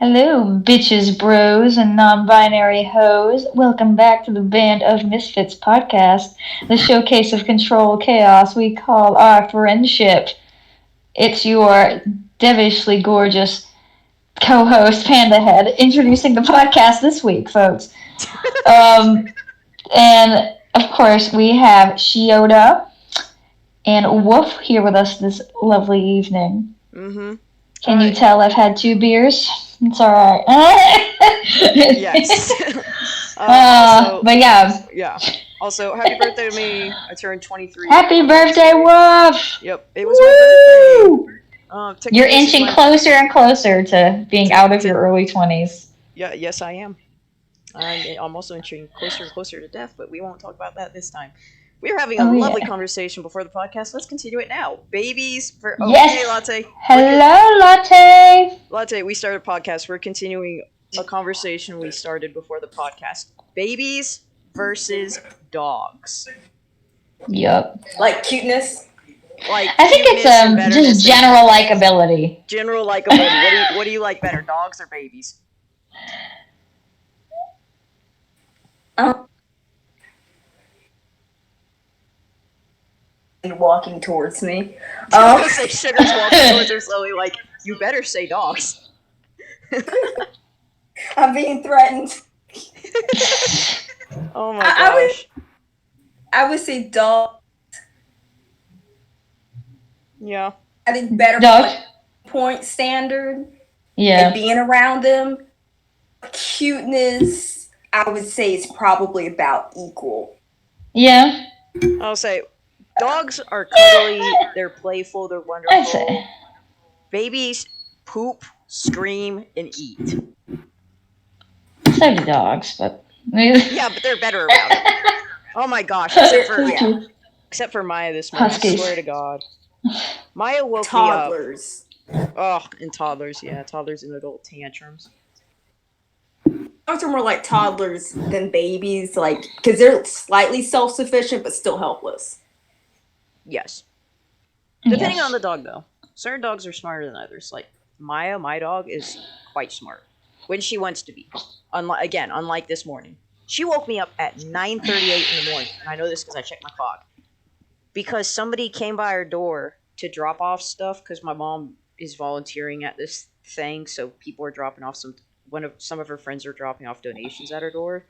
Hello, bitches, bros, and non-binary hoes. Welcome back to the Band of Misfits podcast, the showcase of control chaos we call our friendship. It's your devilishly gorgeous co-host, Panda Head, introducing the podcast this week, folks. Um, and of course, we have Shioda and Woof here with us this lovely evening. Mm-hmm. Can you tell I've had 2 beers? It's alright. Yes. Also, but yeah. yeah. Also, happy birthday to me. I turned 23. Happy birthday, Woof! Yep, it was my birthday. You're inching closer and closer to being out of your early 20s. Yeah, yes, I am. I'm also inching closer and closer to death, but we won't talk about that this time. We're having a lovely conversation before the podcast. Let's continue it now. Babies for yes. Hey, Latte. Hello, Latte. Latte, we started a podcast. We're continuing a conversation we started before the podcast. Babies versus dogs. Yep. Like cuteness. Like I think it's just general likability. General likability. What do you like better, dogs or babies? Walking towards me. Say Sugar's walking towards her slowly. Like, you better say dogs. I'm being threatened. Oh my gosh. I would say dog. Yeah. I think better point standard. Yeah. And being around them. Cuteness, I would say, is probably about equal. Yeah. I'll say dogs are cuddly, they're playful, they're wonderful. I'd say. Babies poop, scream, and eat. So do dogs, but... yeah, but they're better about it. Oh my gosh, except for Maya this morning, I swear to God. Maya woke toddlers. me up. Oh, and toddlers, yeah, toddlers and adult tantrums. Dogs are more like toddlers than babies, like, because they're slightly self-sufficient but still helpless. Yes. Depending on the dog, though. Certain dogs are smarter than others. Like, Maya, my dog, is quite smart. When she wants to be. Unlike this morning. She woke me up at 9:38 in the morning. And I know this because I checked my clock. Because somebody came by our door to drop off stuff, because my mom is volunteering at this thing, so people are dropping off some of her friends are dropping off donations at her door.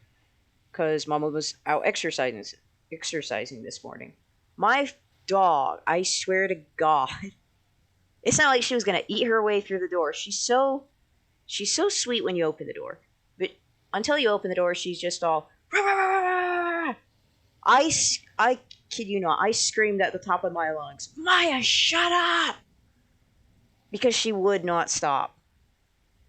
Because Mama was out exercising this morning. My dog, I swear to God, it's not like she was gonna eat her way through the door. She's so sweet when you open the door, but until you open the door, she's just all. Rah, rah, rah, rah. I kid you not, I screamed at the top of my lungs, Maya, shut up, because she would not stop,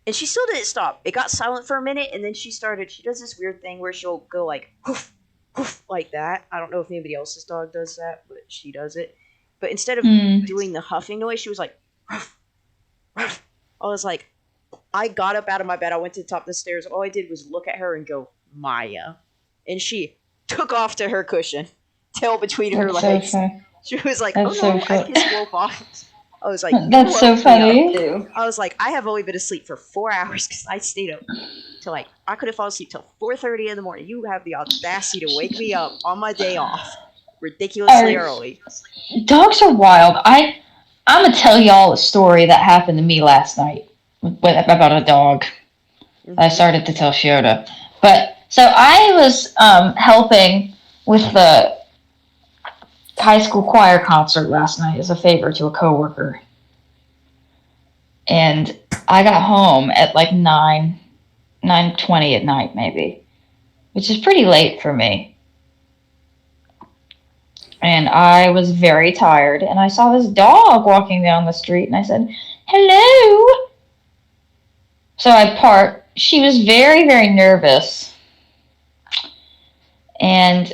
and she still didn't stop. It got silent for a minute, and then she does this weird thing where she'll go like hoof, hoof, like that. I don't know if anybody else's dog does that, but she does it. But instead of doing the huffing noise, she was like, ruff, ruff. I was like, I got up out of my bed. I went to the top of the stairs. All I did was look at her and go, Maya. And she took off to her cushion, tail between her legs. So she was like, I pissed Wolf off. I was like, that's so funny. I was like, I have only been asleep for 4 hours because I stayed up till I could have fallen asleep till 4:30 in the morning. You have the audacity to wake me up on my day off, ridiculously early. Dogs are wild. I'm gonna tell y'all a story that happened to me last night about a dog. Mm-hmm. I started to tell Shioda, but so I was helping with the high school choir concert last night as a favor to a coworker, and I got home at like 9:20 at night, maybe, which is pretty late for me. And I was very tired, and I saw this dog walking down the street, and I said, hello. So I parked. She was very, very nervous. And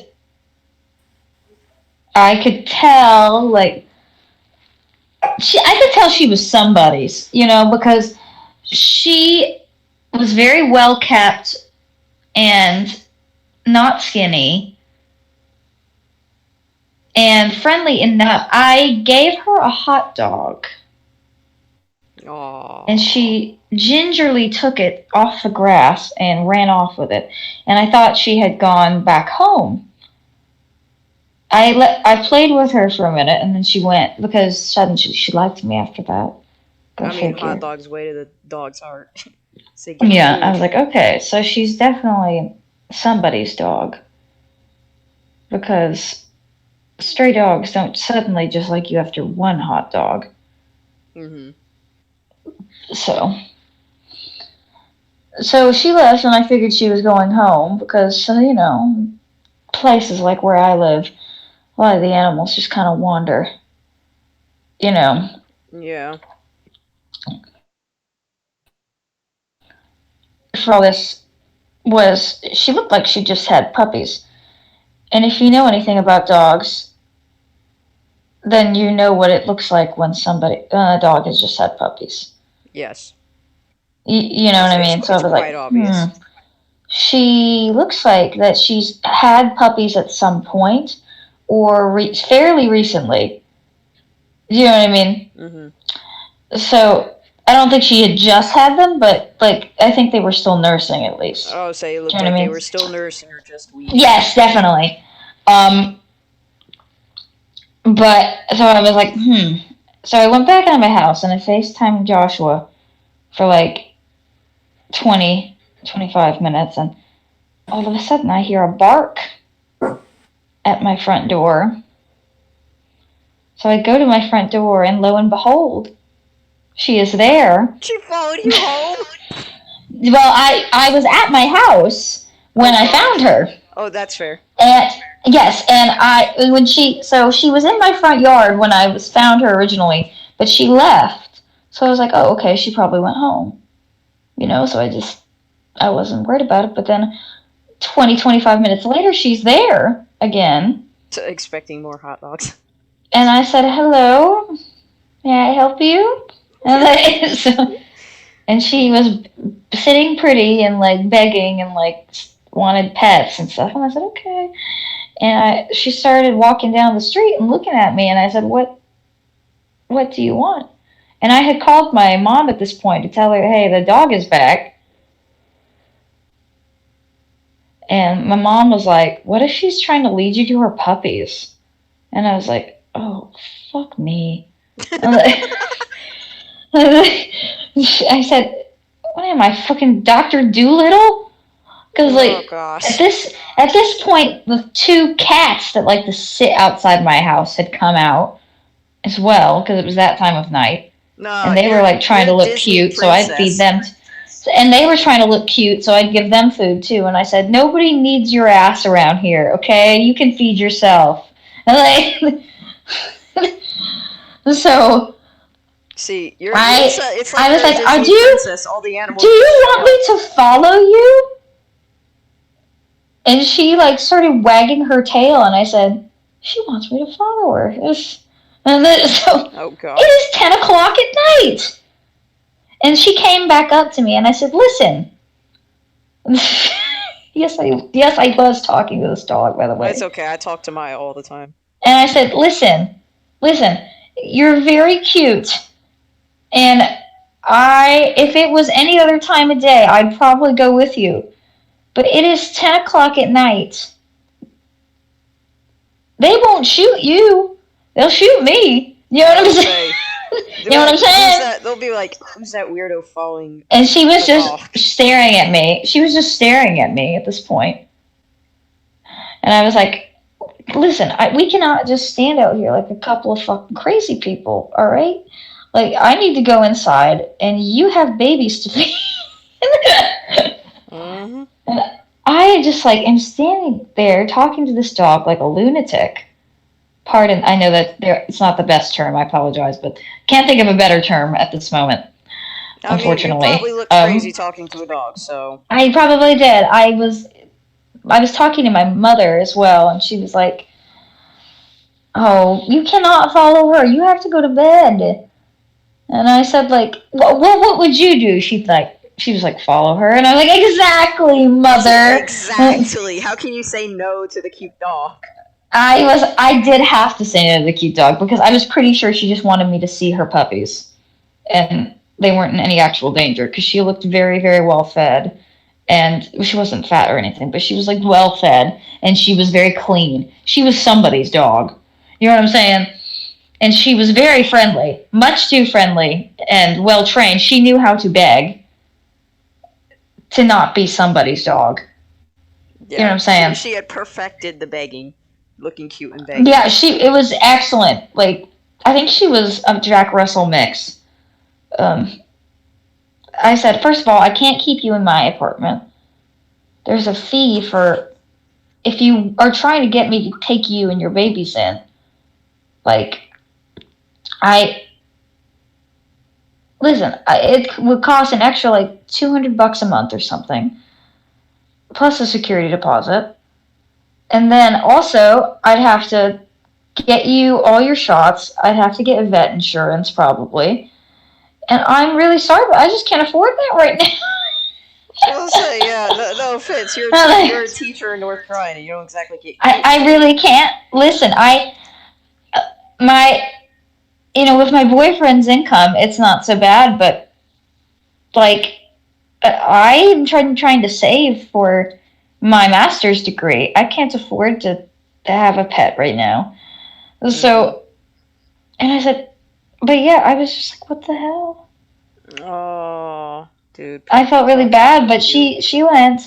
I could tell, I could tell she was somebody's, because she was very well kept and not skinny and friendly enough. I gave her a hot dog. And Oh. she gingerly took it off the grass and ran off with it. And I thought she had gone back home. I played with her for a minute and then she went because suddenly she liked me after that. Go I mean, hot figure. dog's way to the dog's heart. Say, give me Yeah, I food. was like, okay, so she's definitely somebody's dog because stray dogs don't suddenly just like you after one hot dog. Mm-hmm. So, so she left, and I figured she was going home because places like where I live, a lot of the animals just kind of wander. You know, Yeah. for all this was she looked like she just had puppies, and if you know anything about dogs, then you know what it looks like when a dog has just had puppies. Yes. You know what I mean? So I It's was quite like, obvious. She looks like that she's had puppies at some point or fairly recently. You know what I mean? Mm-hmm. So I don't think she had just had them, but like I think they were still nursing at least. Oh, say it Do you looked know what like I they mean? were still nursing her, just weaning. Yes, definitely. Um, but so I was like, So I went back into my house and I FaceTimed Joshua for like 20, 25 minutes, and all of a sudden I hear a bark at my front door. So I go to my front door, and lo and behold, she is there. She followed you home? Well, I was at my house when Oh, I God. found her. Oh, that's fair. And yes, and she was in my front yard when I was found her originally, but she left. So I was like, oh, okay, she probably went home. So I wasn't worried about it. But then 20, 25 minutes later, she's there again. Expecting more hot dogs. And I said, hello, may I help you? And she was sitting pretty and like begging and like wanted pets and stuff. And I said, okay. And she started walking down the street and looking at me. And I said, what do you want? And I had called my mom at this point to tell her, hey, the dog is back. And my mom was like, what if she's trying to lead you to her puppies? And I was like, oh, fuck me. I said, what am I, fucking Dr. Doolittle? Because Oh, like gosh. at this point, the two cats that like to sit outside my house had come out as well because it was that time of night, No, and they were like trying to look Disney cute, so I'd feed princess. them. And they were trying to look cute, so I'd give them food too. And I said, nobody needs your ass around here, okay? You can feed yourself. And like, so See, it's like I was the like, Disney princess. All the animals do just you show want up. me to follow you? And she like started wagging her tail, and I said, she wants me to follow her. And then, so Oh, it God. is 10 o'clock at night, and she came back up to me, and I said, listen. Yes, I was talking to this dog, by the It's way. okay. I talk to Maya all the time. And I said, listen, you're very cute, and if it was any other time of day, I'd probably go with you. But it is 10 o'clock at night. They won't shoot you. They'll shoot me. You know what I'm saying? You know what I'm saying? They'll be like, who's that weirdo following? And she was a just dog? staring at me. She was just staring at me at this point. And I was like, listen, we cannot just stand out here like a couple of fucking crazy people, all right? Like, I need to go inside, and you have babies to feed. Mm-hmm. And I just like am standing there talking to this dog like a lunatic. Pardon, I know that it's not the best term. I apologize, but can't think of a better term at this moment. I mean, you Unfortunately, probably look crazy talking to a dog, so. I probably did. I was talking to my mother as well, and she was like, "Oh, you cannot follow her. You have to go to bed." And I said, "Like, what would you do?" She was like, "Follow her," and I'm like, "Exactly, mother." Exactly. How can you say no to the cute dog? I did have to say no to the cute dog because I was pretty sure she just wanted me to see her puppies, and they weren't in any actual danger because she looked very, very well fed. And she wasn't fat or anything, but she was like well fed and she was very clean. She was somebody's dog. You know what I'm saying? And she was very friendly, much too friendly and well trained. She knew how to beg to not be somebody's dog. Yeah, you know what I'm saying? She had perfected the begging, looking cute and begging. Yeah, it was excellent. Like, I think she was a Jack Russell mix. I said, first of all, I can't keep you in my apartment. There's a fee for if you are trying to get me to take you and your babies in. Like, it would cost an extra like $200 a month or something, plus a security deposit. And then also, I'd have to get you all your shots. I'd have to get vet insurance probably. And I'm really sorry, but I just can't afford that right now. I'll say, yeah, no offense. You're a teacher in North Carolina. You don't exactly get. I really can't. Listen, with my boyfriend's income, it's not so bad, but like, I'm trying to save for my master's degree. I can't afford to have a pet right now. So, and I said, but yeah, I was just like, what the hell? Oh, dude. I felt really bad, but she went,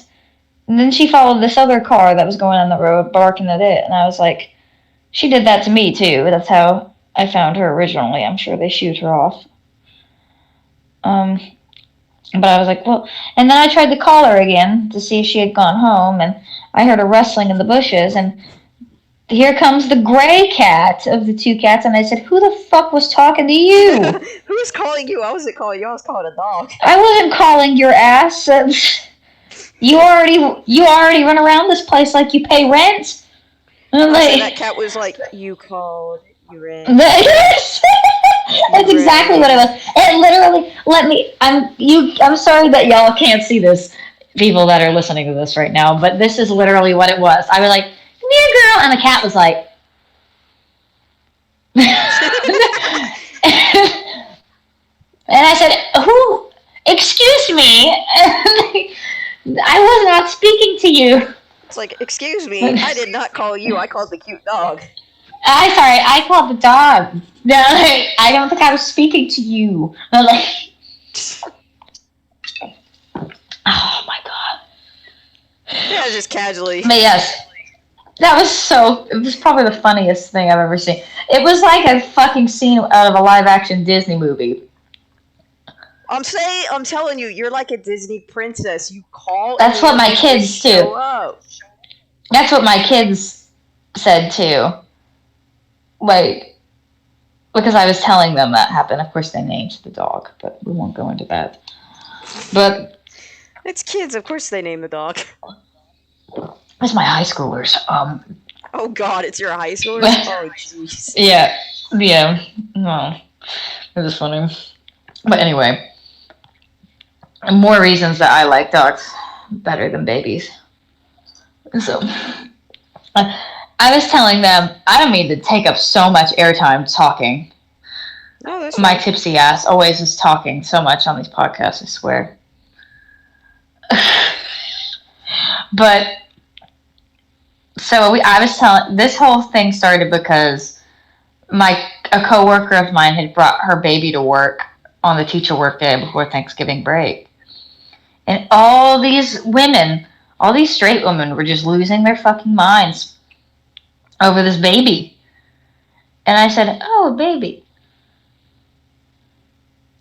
and then she followed this other car that was going on the road, barking at it, and I was like, she did that to me too. That's how I found her originally. I'm sure they shoot her off. But I was like, well, and then I tried to call her again to see if she had gone home, and I heard her rustling in the bushes, and here comes the gray cat of the two cats, and I said, who the fuck was talking to you? Who was calling you? I wasn't calling you. I was calling a dog. I wasn't calling your ass. You already run around this place like you pay rent. Like, that cat was like, you called, you ran. That's exactly what it was. It literally I'm sorry that y'all can't see this, people that are listening to this right now, but this is literally what it was. I was like, come here, girl, and the cat was like, and I said, who? Excuse me. I was not speaking to you. It's like, excuse me, I did not call you. I called the cute dog. I called the dog. No, I don't think I was speaking to you. Oh my god. Yeah, just casually. But yes, it was probably the funniest thing I've ever seen. It was like a fucking scene out of a live action Disney movie. I'm telling you, you're like a Disney princess. You call. That's what my kids too. That's what my kids said too. Like, because I was telling them that happened. Of course, they named the dog, but we won't go into that. But it's kids. Of course, they name the dog. It's my high schoolers. Oh God, it's your high schoolers. Oh jeez. Yeah. No, it was funny. But anyway, more reasons that I like dogs better than babies. So, I was telling them, I don't mean to take up so much airtime talking. No, that's my tipsy ass always is talking so much on these podcasts, I swear. But, so I was telling, this whole thing started because a coworker of mine had brought her baby to work on the teacher work day before Thanksgiving break. And all these straight women were just losing their fucking minds over this baby. And I said, oh, baby.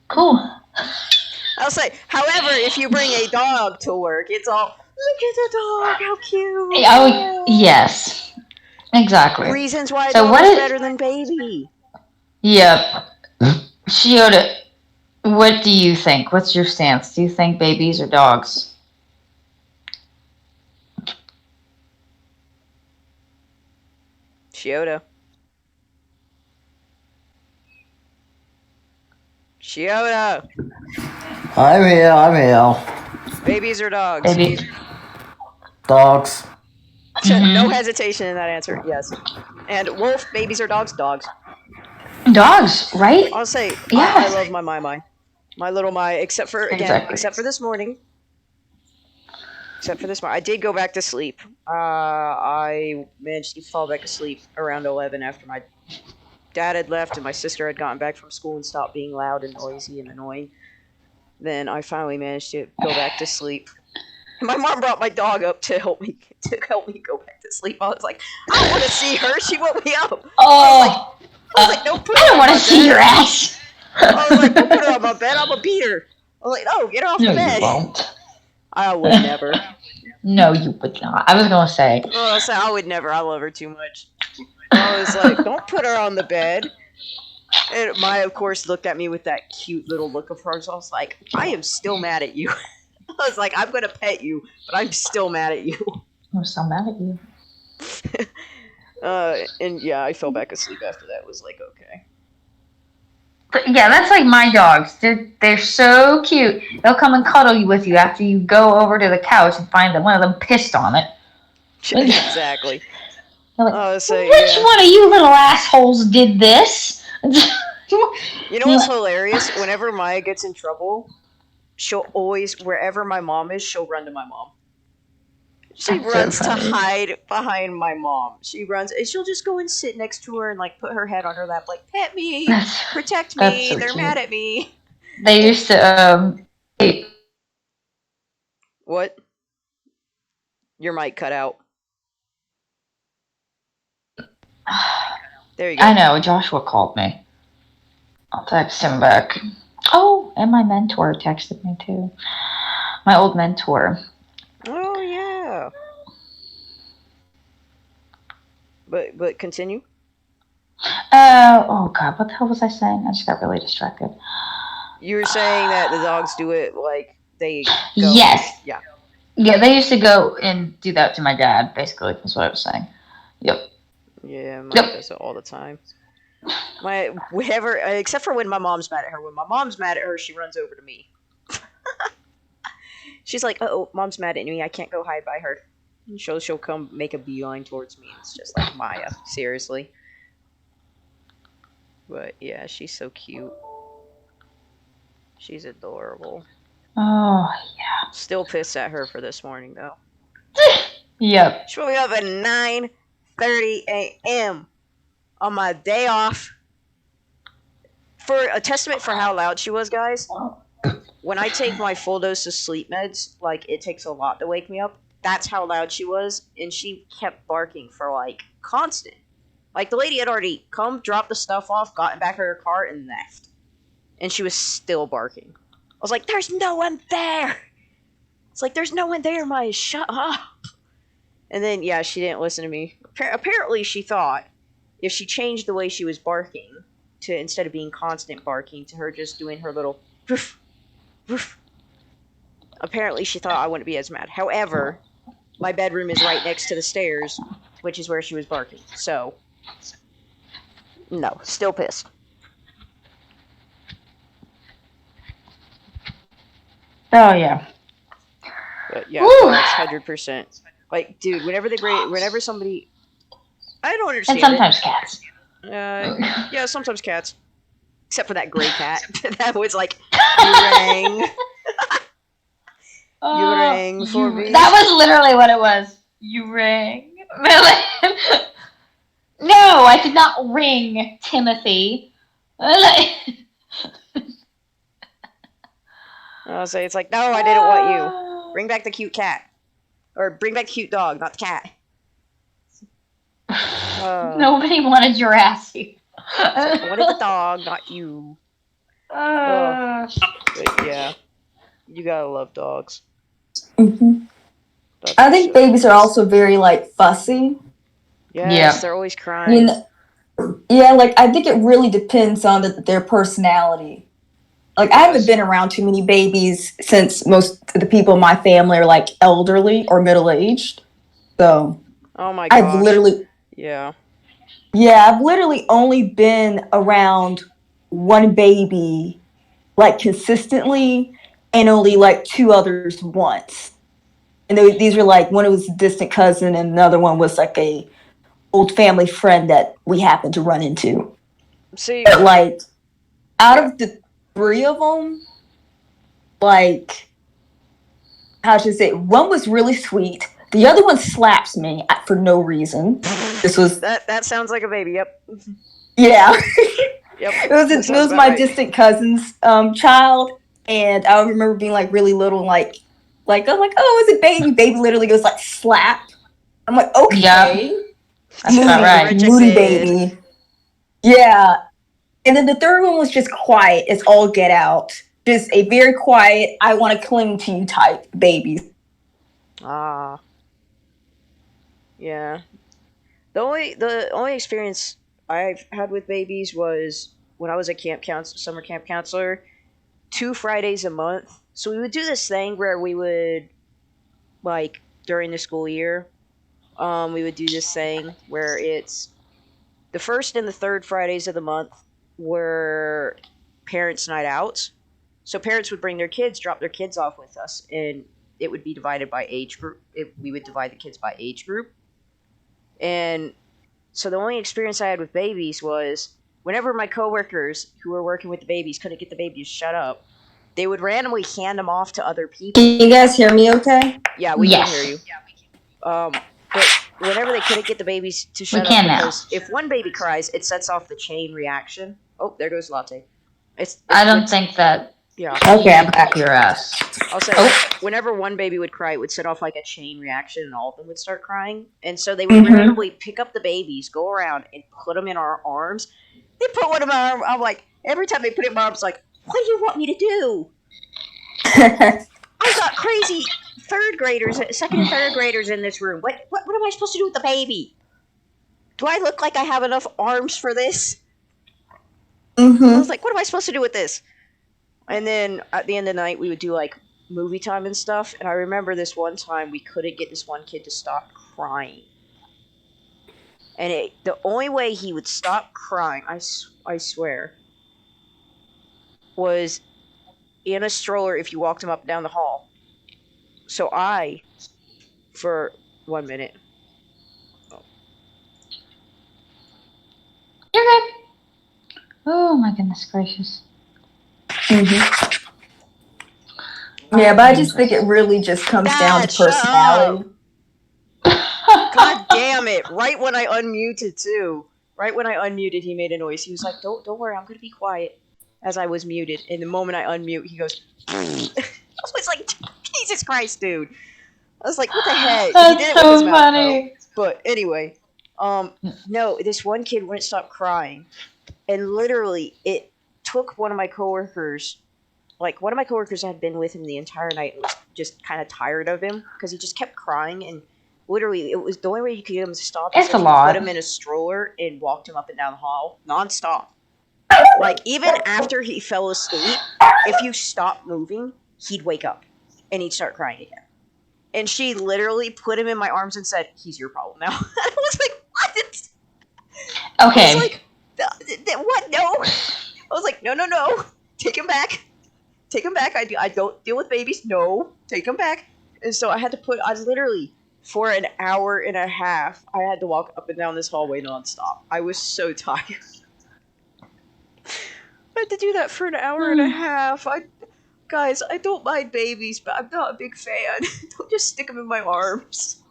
Cool. I'll say, however, if you bring a dog to work, it's all, look at the dog, how cute. Oh, yes. Exactly. Reasons why a dog is better than baby. Yep. Shioda, what do you think? What's your stance? Do you think babies are dogs? Shioda. I'm here. Babies or dogs? Babies. Dogs. No hesitation in that answer, yes. And Wolf, babies or dogs? Dogs. Dogs, right? I'll say, yeah. I love my. My little Maya, except for this morning. I did go back to sleep. I managed to fall back asleep around 11 after my dad had left and my sister had gotten back from school and stopped being loud and noisy and annoying. Then I finally managed to go back to sleep. My mom brought my dog up to help me go back to sleep. I was like, I don't want to see her. She woke me up. Oh, I was like, don't put I her don't on want my to see your bed. ass. I was like, don't put her on my bed. I'm gonna beat her. I was like, no, get her off the bed. No, you won't. I would never. No, you would not. I was gonna say. Oh, so I would never. I love her too much. I was like, don't put her on the bed. And Maya, of course, looked at me with that cute little look of hers. I was like, I am still mad at you. I was like, I'm gonna pet you, but I'm still mad at you. I'm so mad at you. And yeah, I fell back asleep after that. It was like, okay. But yeah, that's like my dogs. They're so cute. They'll come and cuddle with you after you go over to the couch and find one of them pissed on it. Exactly. Like, which one of you little assholes did this? You know what's hilarious? Whenever Maya gets in trouble, she'll always, wherever my mom is, she'll run to my mom. She runs to hide behind my mom. She runs, and she'll just go and sit next to her and like put her head on her lap, like pet me, protect me. So they're cute. mad at me. They used to What? Your mic cut out. There you go. I know, Joshua called me. I'll text him back. Oh, and my mentor texted me too. My old mentor. Oh yeah. But continue. Oh god, what the hell was I saying? I just got really distracted. You were saying that the dogs do it like they go. Yes. Yeah. Yeah, they used to go and do that to my dad, basically, is what I was saying. Yep. Yeah, mine does it all the time. Except for when my mom's mad at her. When my mom's mad at her, she runs over to me. She's like, "Oh, mom's mad at me. I can't go hide by her." And she'll come make a beeline towards me. It's just like, Maya, seriously. But yeah, she's so cute. She's adorable. Oh yeah. Still pissed at her for this morning though. Yep. She woke me up at 9:30 a.m. on my day off. For a testament for how loud she was, guys. When I take my full dose of sleep meds, like it takes a lot to wake me up. That's how loud she was, and she kept barking for like constant. Like the lady had already come, dropped the stuff off, gotten back in her car, and left, and she was still barking. I was like, "There's no one there." It's like, "There's no one there, Maya. Shut up." And then yeah, she didn't listen to me. Apparently, she thought if she changed the way she was barking to instead of being constant barking to her just doing her little woof, woof. Apparently, she thought I wouldn't be as mad. However, my bedroom is right next to the stairs, which is where she was barking. So, no, still pissed. Oh yeah. But yeah, dogs, 100%. Like, dude, whenever somebody, I don't understand. And sometimes cats. Yeah, sometimes cats. Except for that gray cat. That was like, you rang. You rang for me. That was literally what it was. You rang. No, I did not ring, Timothy. I'll say it's like, no, I didn't want you. Bring back the cute cat. Or bring back the cute dog, not the cat. Nobody wanted your ass here. I wanted the dog, not you. But yeah, you gotta love dogs. Mm-hmm. I think babies are also very like fussy. Yes, they're always crying. Yeah, like I think it really depends on their personality. Like I haven't been around too many babies since most of the people in my family are like elderly or middle aged. So oh my gosh. I've literally only been around one baby like consistently and only like two others once. And these were like one was a distant cousin and another one was like a old family friend that we happened to run into. See, but like out of the three of them, like, how should I say? One was really sweet. The other one slaps me for no reason. This was that sounds like a baby. Yep. yeah. Yep. It was my distant cousin's child, and I remember being like really little, and like I'm like, oh, is it baby? Baby literally goes like slap. I'm like, okay, Yep. That's about right. moody baby. Yeah, and then the third one was just quiet. It's all get out. Just a very quiet, I want to cling to you type baby. Ah. Yeah. The only experience I've had with babies was when I was a summer camp counselor, 2 Fridays a month. So we would do this thing where we would, like, during the school year, we would do this thing where it's the first and the third Fridays of the month were parents' night outs. So parents would bring their kids, drop their kids off with us, and it would be divided by age group. We would divide the kids by age group. And so the only experience I had with babies was whenever my coworkers who were working with the babies couldn't get the babies shut up, they would randomly hand them off to other people. Can you guys hear me okay? Yeah, we can hear you. But whenever they couldn't get the babies to shut up, because if one baby cries, it sets off the chain reaction. Oh, there goes Latte. I don't think that. Yeah. Okay, I'm back. Your ass. I'll say, whenever one baby would cry, it would set off like a chain reaction, and all of them would start crying. And so they would randomly pick up the babies, go around, and put them in our arms. They put one in my arm. I'm like, every time they put it in my arms, like, what do you want me to do? I got crazy second and third graders in this room. What am I supposed to do with the baby? Do I look like I have enough arms for this? I was like, what am I supposed to do with this? And then at the end of the night, we would do like movie time and stuff. And I remember this one time we couldn't get this one kid to stop crying. And the only way he would stop crying, I swear, was in a stroller if you walked him up and down the hall. So for 1 minute. You're good. Oh my goodness gracious. Yeah, but I just think it really just comes down to personality. God damn it! Right when I unmuted too. Right when I unmuted, he made a noise. He was like, "Don't worry, I'm gonna be quiet." As I was muted, and the moment I unmute, he goes. I was like, "Jesus Christ, dude!" I was like, "What the heck?" That's he did it with his funny. mouth, but anyway, no, this one kid wouldn't stop crying, and literally, it took one of my coworkers. Like, one of my coworkers had been with him the entire night and was just kind of tired of him because he just kept crying. And literally, it was the only way you could get him to stop is if you put him in a stroller and walked him up and down the hall nonstop. Like, even after he fell asleep, if you stopped moving, he'd wake up and he'd start crying again. And she literally put him in my arms and said, "He's your problem now." I was like, "What?" Okay. I was like, "What? No." I was like, No. Take him back. Take him back. I don't deal with babies. No. Take him back." And so I literally, for an hour and a half, I had to walk up and down this hallway nonstop. I was so tired. I had to do that for an hour and a half. Guys, I don't mind babies, but I'm not a big fan. Don't just stick them in my arms.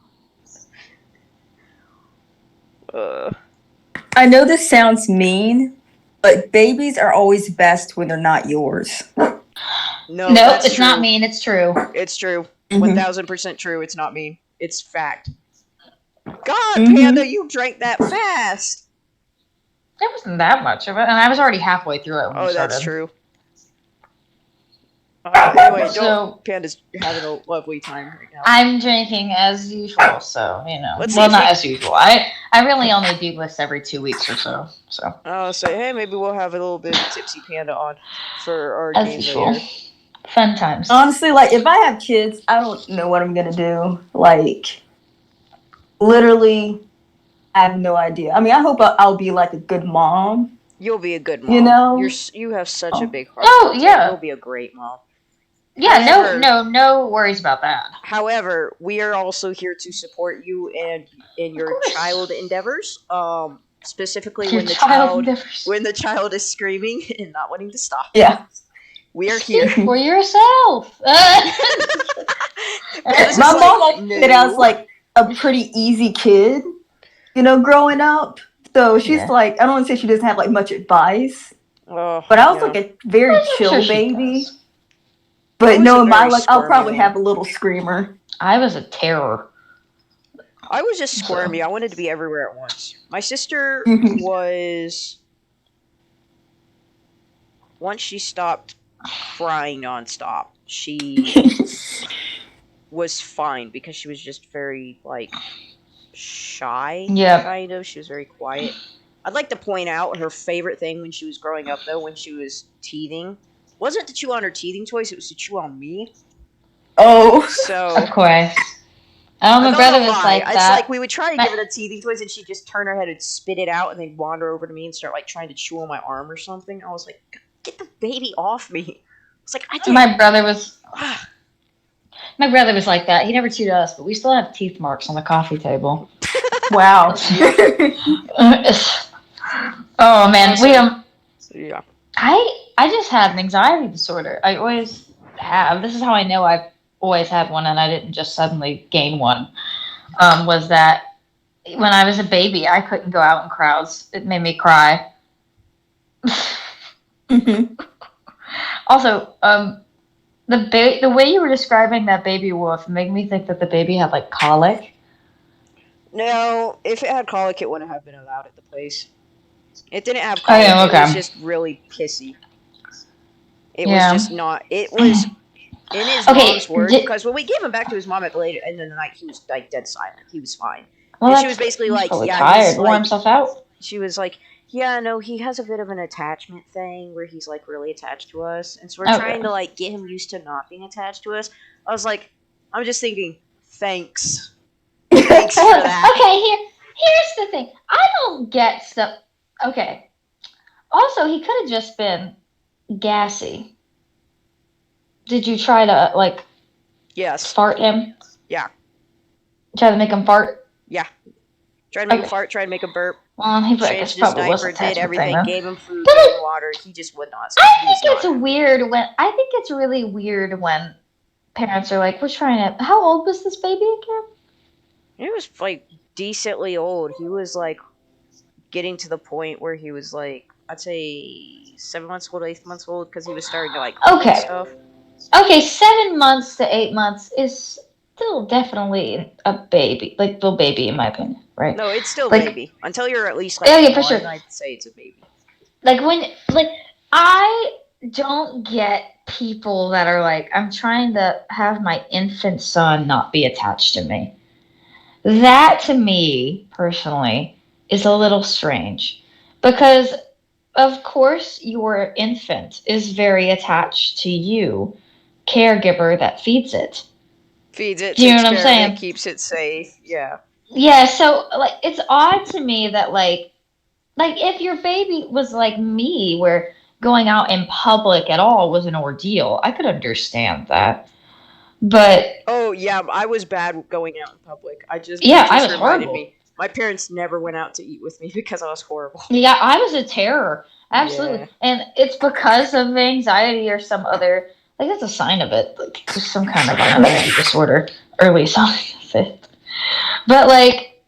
I know this sounds mean, but babies are always best when they're not yours. No, it's true. Not mean. It's true. It's true. 1000% true. It's not mean. It's fact. God, Panda, you drank that fast. It wasn't that much of it, and I was already halfway through it when we started. That's true. Anyway, Panda's having a lovely time right now. I'm drinking as usual, so, you know. Not as usual. I really only do this every 2 weeks or so. I'll say, hey, maybe we'll have a little bit of Tipsy Panda on for our as game usual. later. Fun times. Honestly, like, if I have kids, I don't know what I'm gonna do. Like, literally, I have no idea. I mean, I hope I'll be, like, a good mom. You'll be a good mom. You know? You have such a big heart. Oh, yeah. You'll be a great mom. Yeah, however, no worries about that. However, we are also here to support you and in your child endeavors. Specifically when the child is screaming and not wanting to stop. Yeah. We are here. Speak for yourself. Because My it's mom like, said I was no. like a pretty easy kid, growing up. So she's Yeah. like, I don't want to say she doesn't have like much advice, Oh, but I was yeah. like a very I'm sure chill she baby. does. I But was a knowing my very luck, I'll squirmy probably one. have a little screamer. I was a terror. I was just squirmy. So. I wanted to be everywhere at once. My sister Mhm. was. Once she stopped crying nonstop, she was fine because she was just very, like, shy, Yep. kind of. She was very quiet. I'd like to point out her favorite thing when she was growing up, though, when she was teething, wasn't to chew on her teething toys, it was to chew on me. Oh. So. Of course. Oh, I'm my not brother gonna was lie. like It's like that. we would try to My- give it a teething toys, and she'd just turn her head and spit it out, and then wander over to me and start like trying to chew on my arm or something. I was like, "Get the baby off me!" It's like I didn't. My brother was like that. He never chewed us, but we still have teeth marks on the coffee table. Wow. Oh man, we Yeah. I just had an anxiety disorder. I always have. This is how I know I've always had one, and I didn't just suddenly gain one. Was that when I was a baby, I couldn't go out in crowds. It made me cry. Mhm. Also, the way you were describing that baby wolf made me think that the baby had like colic. No, if it had colic, it wouldn't have been allowed at the place. It didn't have Oh, colic. yeah, It was okay. just really pissy. It was Yeah. just not. It was in his Okay. mom's words, because when we gave him back to his mom at the end of the night, he was like dead silent. He was fine, Well, and she that's was basically he's like, probably "Yeah, he's tired. Wore like." himself out. She was like, "Yeah, no, he has a bit of an attachment thing where he's like really attached to us, and so we're trying Okay. to like get him used to not being attached to us." I was like, I'm just thinking, thanks, thanks for that. Okay. Here's the thing. I don't get stuff. Okay. Also, he could have just been gassy. Did you try to like Yes, fart him? yeah, Try to make him fart? yeah. Tried to make him Okay. fart, tried to make him burp, Well, he changed his probably was diaper, an did attachment thing everything, then. gave him food, But gave him water. He just would not stop. I He was think it's not. weird when I think it's really weird when parents are like, "We're trying to." How old was this baby again? He was like decently old. He was like getting to the point where he was like, I'd say 7 months old, 8 months old, because he was starting to like crawl and Okay. stuff. Okay, 7 months to 8 months is still definitely a baby, like little baby in my opinion, right? No, it's still Like, baby. Until you're at least like yeah, one, for sure. I'd say it's a baby. Like I don't get people that are like, I'm trying to have my infant son not be attached to me. That to me personally is a little strange because of course your infant is very attached to you, caregiver that feeds it. Feeds it, Do you know takes what I'm care of it, saying? keeps it safe. Yeah. Yeah, so like it's odd to me that like if your baby was like me where going out in public at all was an ordeal, I could understand that. But Oh yeah, I was bad going out in public. You yeah, I just was reminded horrible. me. My parents never went out to eat with me because I was horrible. Yeah, I was a terror. Absolutely. Yeah. And it's because of anxiety or some other like that's a sign of it. Like just some kind of identity disorder. Early sign of it. But like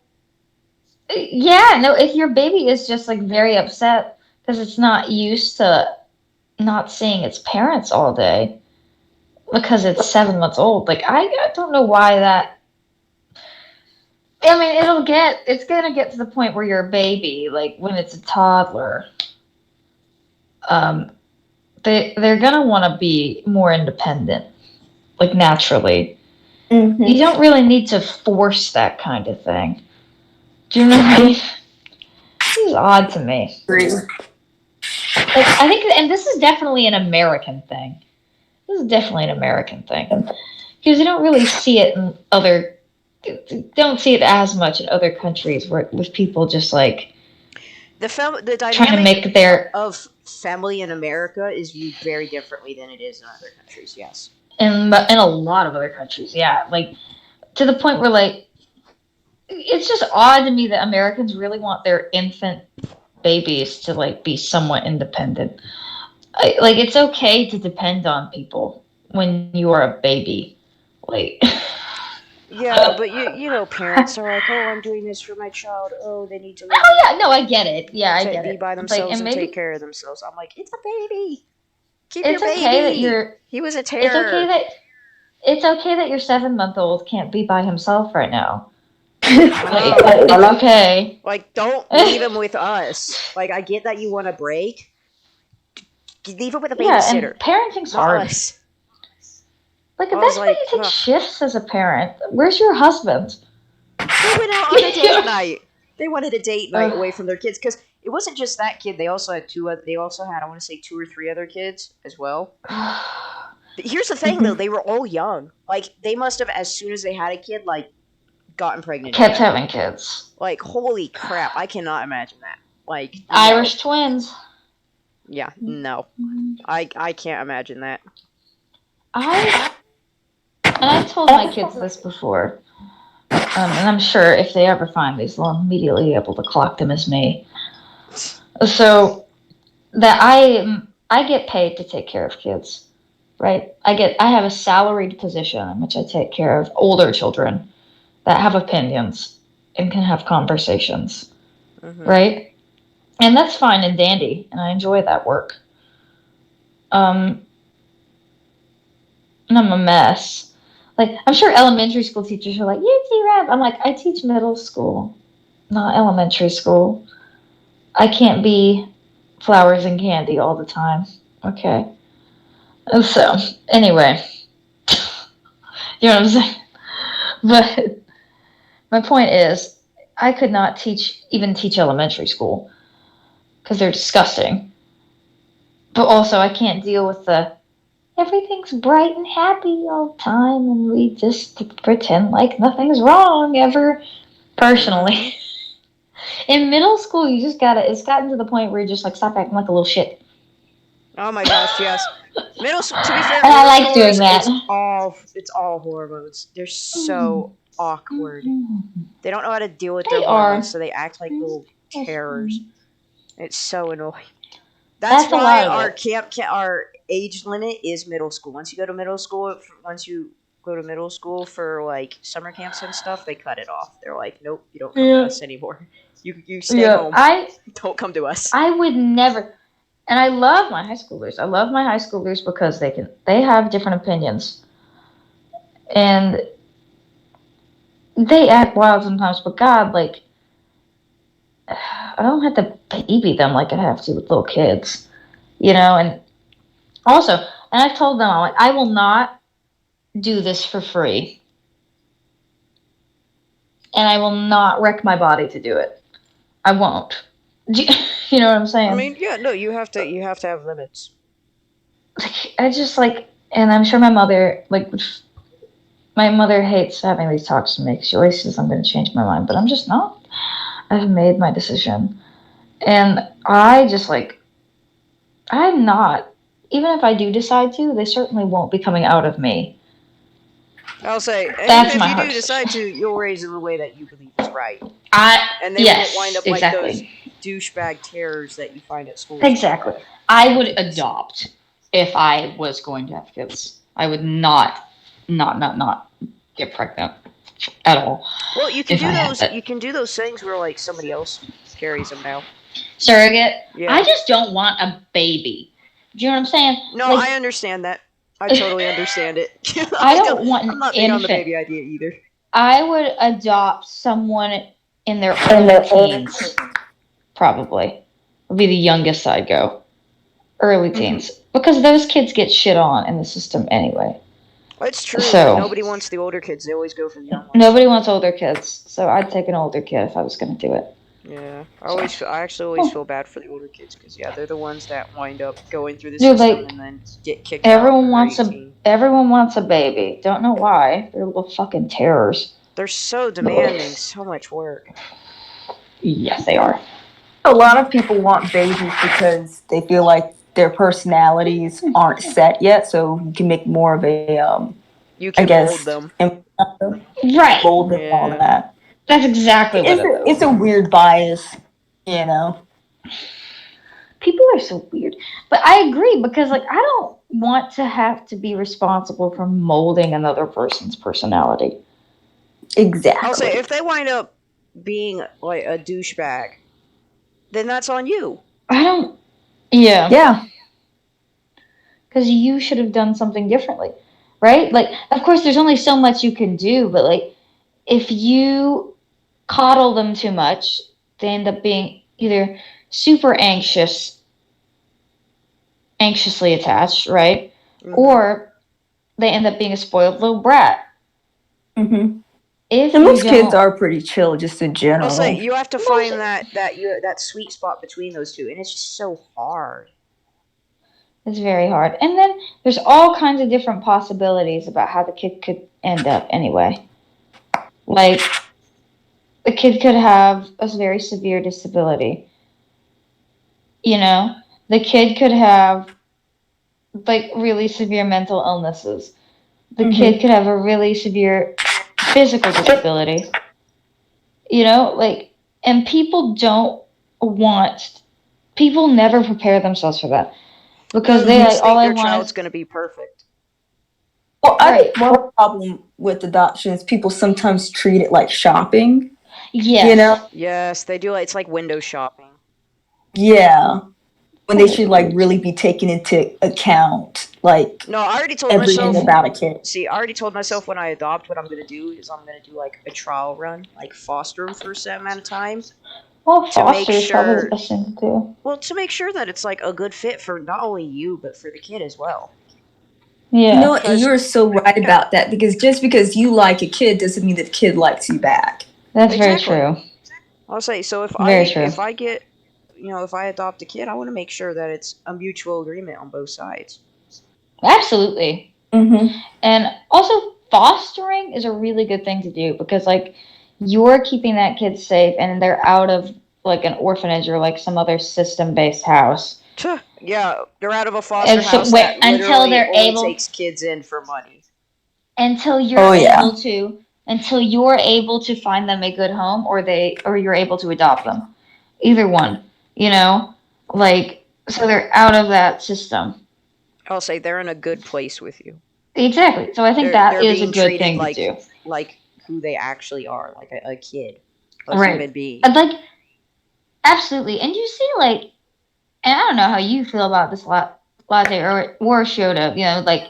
yeah, no, if your baby is just like very upset because it's not used to not seeing its parents all day because it's 7 months old, like I don't know why that. I mean, it's gonna get to the point where you're a baby, like when it's a toddler. Um, they're gonna want to be more independent, like naturally. Mhm. You don't really need to force that kind of thing. Do you know what I mean? This is odd to me. Agree. Like I think, and this is definitely an American thing. This is definitely an American thing because you don't really see it in other. Don't see it as much in other countries where with people just like The trying to dynamic make their of family in America is viewed very differently than it is in other countries. Yes. in a lot of other countries, yeah, like to the point where like it's just odd to me that Americans really want their infant babies to like be somewhat independent. Like, it's okay to depend on people when you are a baby. Like, Yeah, but you know, parents are like, oh, I'm doing this for my child. Oh, they need to learn oh yeah, no, I get it. Yeah, I get be it. by Like, themselves and and take maybe care of themselves. I'm like, it's a baby. Keep your it's okay that baby. you're. He was a It's okay terror. that it's okay that your 7-month-old can't be by himself right now. I Like, know. it's okay. Like, don't leave him with us. Like, I get that you want a break. Leave him with a Yeah, and babysitter, parenting's not hard. us. Like, I was that's why like, you take ugh. shifts as a parent. Where's your husband? They went out on a date night. They wanted a date night Ugh. away from their kids because it wasn't just that kid. They also had two. They also had, I want to say, 2 or 3 other kids as well. Here's the thing, though. They were all young. Like, they must have, as soon as they had a kid, like, gotten pregnant Kept again. having kids. Like, holy crap! I cannot imagine that. Like, no. Irish twins. Yeah, no. I can't imagine that. I've told my kids this before, and I'm sure if they ever find these, they'll immediately be able to clock them as me. So that I get paid to take care of kids, right? I have a salaried position in which I take care of older children that have opinions and can have conversations, Mm-hmm. right? And that's fine and dandy, and I enjoy that work. Um, and I'm a mess. Like, I'm sure elementary school teachers are like, you T-Rab. I'm like, I teach middle school, not elementary school. I can't be flowers and candy all the time. Okay. And so, anyway, you know what I'm saying? But my point is, I could not even teach elementary school because they're disgusting. But also, I can't deal with the everything's bright and happy all the time and we just pretend like nothing's wrong ever. Personally. Mm-hmm. In middle school, you just it's gotten to the point where you just like stop acting like a little shit. Oh my gosh, yes. Middle. To be fair, And I middle like doing schoolers, that. it's all hormones. They're so awkward. They don't know how to deal with their They are. hormones, so they act like little terrors. It's so annoying. That's a why lot of our it. our age limit is middle school. Once you go to middle school, for like summer camps and stuff, they cut it off. They're like, nope, you don't come to us anymore. You stay home. Don't come to us. I would never. And I love my high schoolers. I love my high schoolers because they have different opinions. And they act wild sometimes, but God, like, I don't have to baby them like I have to with little kids, and also, and I've told them, I'm like, I will not do this for free. And I will not wreck my body to do it. I won't. You know what I'm saying? I mean, yeah, no, you have to have limits. Like, I just like, and I'm sure my mother hates having these talks to me. She always says I'm going to change my mind, but I'm just not. I've made my decision. And I just like, I'm not. Even if I do decide to, they certainly won't be coming out of me. I'll say, and That's even my if you heart. do decide to, you'll raise it in the way that you believe is right. And they Yes, won't wind up like those douchebag terrors that you find at school. Exactly. I would adopt if I was going to have kids. I would not get pregnant at all. Well, you can do those. You can do those things where like somebody else carries them now. Surrogate. Yeah. I just don't want a baby. Do you know what I'm saying? No, like, I understand that. I totally understand it. I don't want I'm not big infant. on the baby idea either. I would adopt someone in their early teens. Probably. Would be the youngest I'd go. Early teens. Because those kids get shit on in the system anyway. It's true. So, nobody wants the older kids. They always go for the young ones. Nobody wants older kids. So I'd take an older kid if I was going to do it. Yeah. I actually always feel bad for the older kids because, yeah, they're the ones that wind up going through the system and then get kicked out. Everyone wants a baby. Don't know why. They're little fucking terrors. They're so demanding. So much work. Yes, they are. A lot of people want babies because they feel like their personalities aren't set yet, so you can make more of a you can mold them. Right. Mold them, all of that. That's exactly what it's a weird bias, people are so weird. But I agree because like I don't want to have to be responsible for molding another person's personality. I'll say Exactly. if they wind up being like a douchebag, then that's on you. I don't. Yeah. Yeah. Because you should have done something differently, right? Like, of course, there's only so much you can do, but like, if you coddle them too much, they end up being either super anxiously attached, right? Mm-hmm. Or they end up being a spoiled little brat. Mm-hmm. If And you most kids don't, are pretty chill, just in I'll say general. you have to most, find that sweet spot between those two, and it's just so hard. it's very hard. And then there's all kinds of different possibilities about how the kid could end up anyway. Like, the kid could have a very severe disability. You know, the kid could have like really severe mental illnesses. The kid Mm-hmm. could have a really severe physical disability. You know, like, and people never prepare themselves for that because No, they they like just all think they their want child's is gonna be perfect. Well, I right. think one problem with adoption is people sometimes treat it like shopping. You Yes, know? Yes, they do. It's like window shopping. Yeah. When they that is should like weird. really be taken into account, like No, I already told everything myself. about a kid. See, I already told myself when I adopt, what I'm gonna do is I'm gonna do like a trial run, like foster them for a set amount of time Well, to make foster is probably the sure. best thing to do. Well, to make sure that it's like a good fit for not only you but for the kid as well. You know Yeah, what? Because You're so right yeah, about that because just because you like a kid doesn't mean that the kid likes you back. that's very exactly. true. I'll say so. If Very I true. if I get, if I adopt a kid, I want to make sure that it's a mutual agreement on both sides. Absolutely. Mm-hmm. And also, fostering is a really good thing to do because, like, you're keeping that kid safe and they're out of, like, an orphanage or, like, some other system based house. Tuh, yeah, they're out of a foster And so, house wait, that literally only takes kids in for money. until you're Oh yeah. able to, until you're able to find them a good home or you're able to adopt them. Either one, you know? Like, so they're out of that system. I'll say they're in a good place with you. Exactly. So I think that They're is a being good treated thing to do. like who they actually are, like a kid, a Right. human being. I'd like, absolutely. And you see, like, and I don't know how you feel about this latte or Shota. You know, like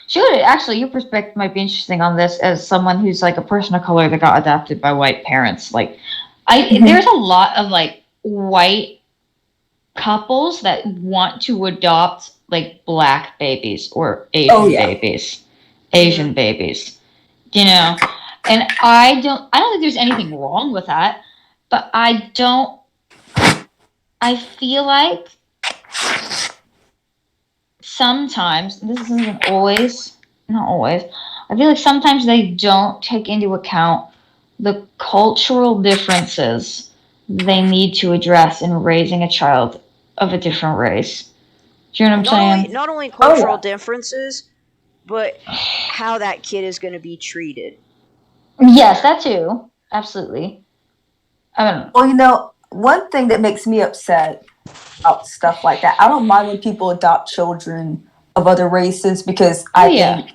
Shota. Actually, your perspective might be interesting on this as someone who's like a person of color that got adopted by white parents. Like, there's Mm-hmm. a lot of like white couples that want to adopt like black babies or Oh Asian yeah. babies, Hmm. Asian babies. You know, and I don't think there's anything wrong with that, but I don't. I feel like sometimes this isn't always not always. I feel like sometimes they don't take into account the cultural differences they need to address in raising a child of a different race. Do you know what I'm saying? Not only Oh cultural yeah. differences, but how that kid is going to be treated. Yes, that too. Absolutely. I don't know. Well, one thing that makes me upset about stuff like that, I don't mind when people adopt children of other races because Oh I yeah. think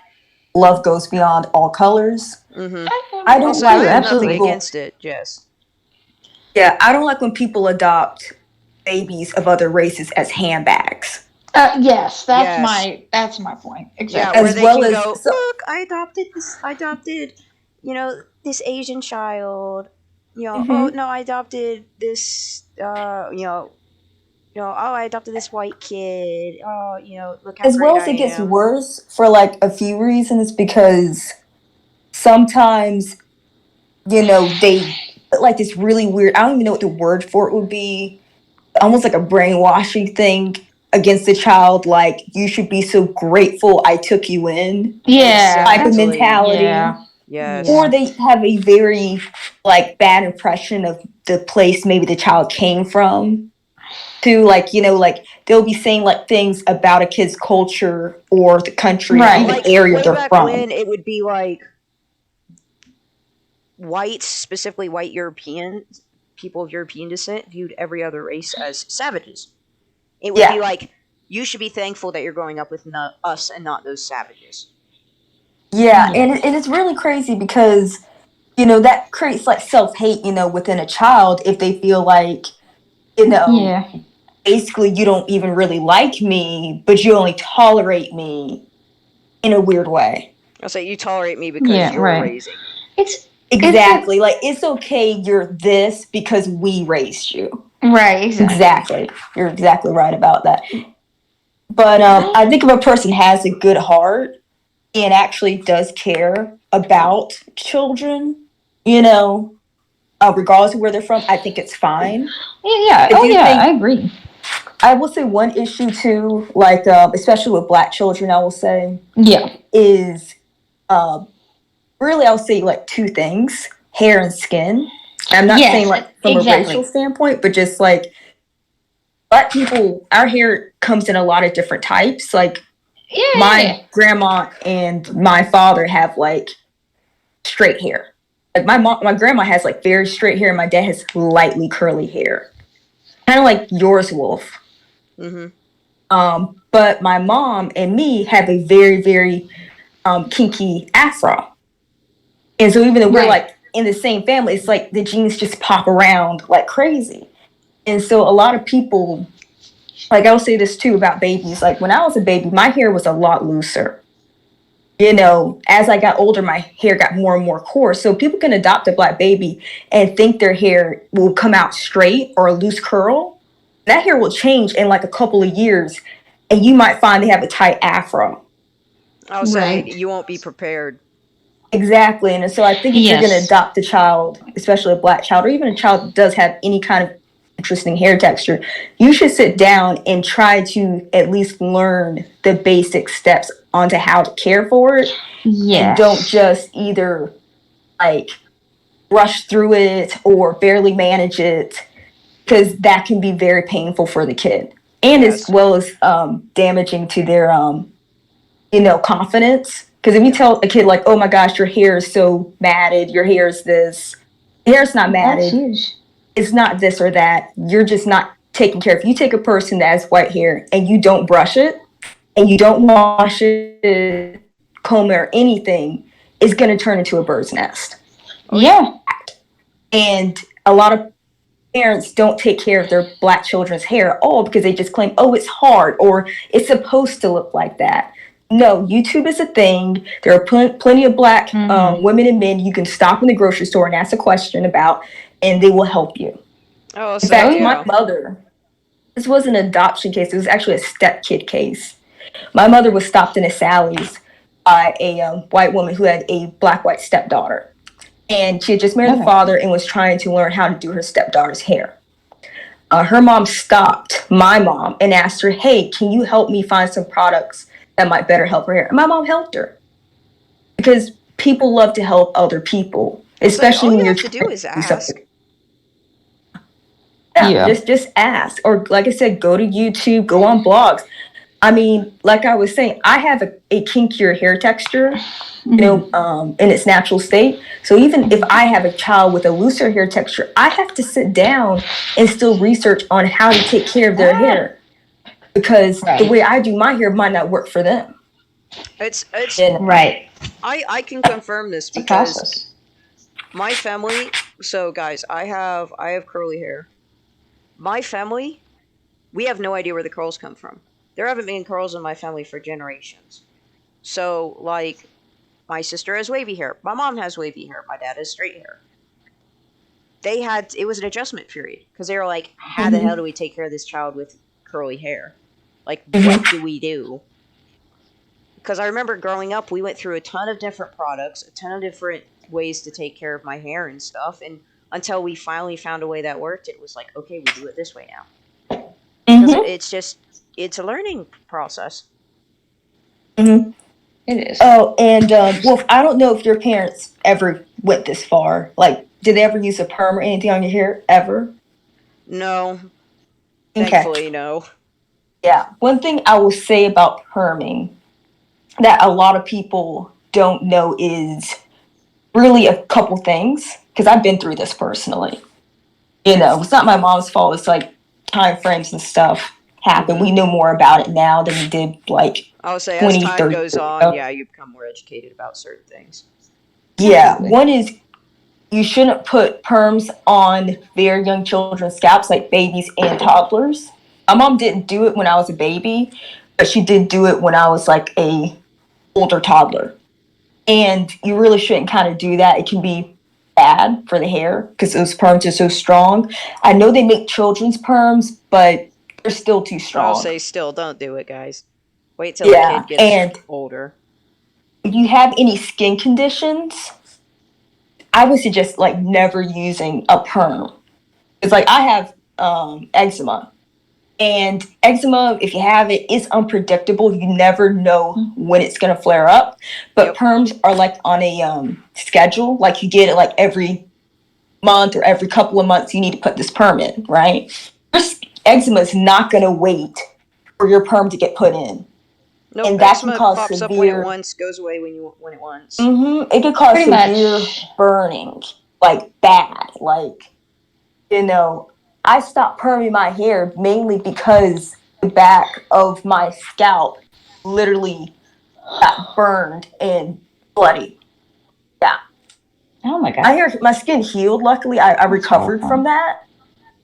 love goes beyond all colors. Hmm. I That's don't Also, I like true. have when nothing Absolutely. people, against it. Yes. yeah, I don't like when people adopt babies of other races as handbags, Yes, Yes. that's my point. Yeah, Exactly. where as they well can as go, look, I adopted, this Asian child. Oh Mhm. no, I adopted this, oh, I adopted this white kid. Oh, look how as great well as I it gets am. worse for like a few reasons because sometimes they put like this really weird. I don't even know what the word for it would be. Almost like a brainwashing thing against the child, like you should be so grateful I took you in Yeah, type of that's Exactly. mentality. yeah. Yes. Or Yeah. they have a very like bad impression of the place maybe the child came from. To like, like they'll be saying like things about a kid's culture or the country or Yeah, even Right. like area way they're back from. when it would be like whites, specifically white European people of European descent, viewed every other race as savages. It would be like, you should be thankful that you're growing up with us and not those savages. Yeah, and it's really crazy because, that creates like self-hate, within a child if they feel like, basically you don't even really like me, but you only tolerate me in a weird way. I'll say you tolerate me because you're raising. It's exactly like it's okay you're this because we raised you. Right, exactly. You're exactly right about that. But I think if a person has a good heart and actually does care about children, regardless of where they're from, I think it's fine. Yeah. I agree. I will say one issue too, like especially with Black children, I will say, is really I'll say like two things: hair and skin. I'm not saying like from a racial standpoint, but just like Black people, our hair comes in a lot of different types. Like my grandma and my father have like straight hair. Like my grandma has like very straight hair, and my dad has lightly curly hair, kind of like yours, Wolf. But my mom and me have a very, very kinky afro, and so even though we're like in the same family, it's like the genes just pop around like crazy. And so a lot of people, like I'll say this too about babies. Like when I was a baby, my hair was a lot looser. As I got older, my hair got more and more coarse. So people can adopt a Black baby and think their hair will come out straight or a loose curl. That hair will change in like a couple of years, and you might find they have a tight afro. I'll say you won't be prepared. Exactly. And so I think if you're going to adopt a child, especially a Black child, or even a child that does have any kind of interesting hair texture, you should sit down and try to at least learn the basic steps onto how to care for it. And don't just either like rush through it or barely manage it, because that can be very painful for the kid, and as well as damaging to their confidence. Because if you tell a kid like, oh my gosh, your hair is so matted, your hair is this, hair's not matted, it's not this or that, you're just not taking care of. If you take a person that has white hair and you don't brush it and you don't wash it, comb it or anything, it's going to turn into a bird's nest. And a lot of parents don't take care of their Black children's hair at all because they just claim, oh, it's hard or it's supposed to look like that. No, YouTube is a thing. There are plenty of Black women and men you can stop in the grocery store and ask a question about, and they will help you. In fact, my mother, this was an adoption case. It was actually a stepkid case. My mother was stopped in a Sally's by a white woman who had a Black-white stepdaughter. And she had just married the father and was trying to learn how to do her stepdaughter's hair. Her mom stopped my mom and asked her, hey, can you help me find some products that might better help her hair? And my mom helped her. Because people love to help other people, especially when you're trying to do is ask. Just ask. Or like I said, go to YouTube, go on blogs. I mean, like I was saying, I have a kinkier hair texture, in its natural state. So even if I have a child with a looser hair texture, I have to sit down and still research on how to take care of their hair, because the way I do my hair might not work for them. It's right. I can confirm this because my family. So guys, I have curly hair. My family, we have no idea where the curls come from. There haven't been curls in my family for generations. So, like, my sister has wavy hair. My mom has wavy hair. My dad has straight hair. It was an adjustment period because they were like, how the hell do we take care of this child with curly hair? Like, what do we do? Because I remember growing up, we went through a ton of different products, a ton of different ways to take care of my hair and stuff. And until we finally found a way that worked, it was like, okay, we do it this way now. Because it's a learning process. It is. Oh, and Wolf, I don't know if your parents ever went this far. Like, did they ever use a perm or anything on your hair ever? No. Thankfully, no. Yeah. One thing I will say about perming that a lot of people don't know is really a couple things, because I've been through this personally. It's not my mom's fault. It's like time frames and stuff. happened. We know more about it now than we did like I would say as 20, time 30 goes years on, ago. yeah, you become more educated about certain things. Yeah, Absolutely. one is you shouldn't put perms on very young children's scalps, like babies and toddlers. My mom didn't do it when I was a baby, but she did do it when I was like a older toddler. And you really shouldn't kind of do that. It can be bad for the hair because those perms are so strong. I know they make children's perms, but they're still too I'll strong. say still don't do it, guys. Wait till the Yeah, kid gets and older. if you have any skin conditions, I would suggest like never using a perm. It's like I have eczema, and eczema, if you have it, is unpredictable. You never know when it's going to flare up. But Yep. perms are like on a schedule. Like you get it like every month or every couple of months. You need to put this perm in, right? Your eczema is not going to wait for your perm to get put in, Nope. and that can Eczema cause pops up when it severe. wants, goes away when it wants. It can cause Pretty severe much. burning, like bad. Like, you know, I stopped perming my hair mainly because the back of my scalp literally got burned and bloody. Yeah. Oh my god. My skin healed. Luckily, I recovered from horrifying. that.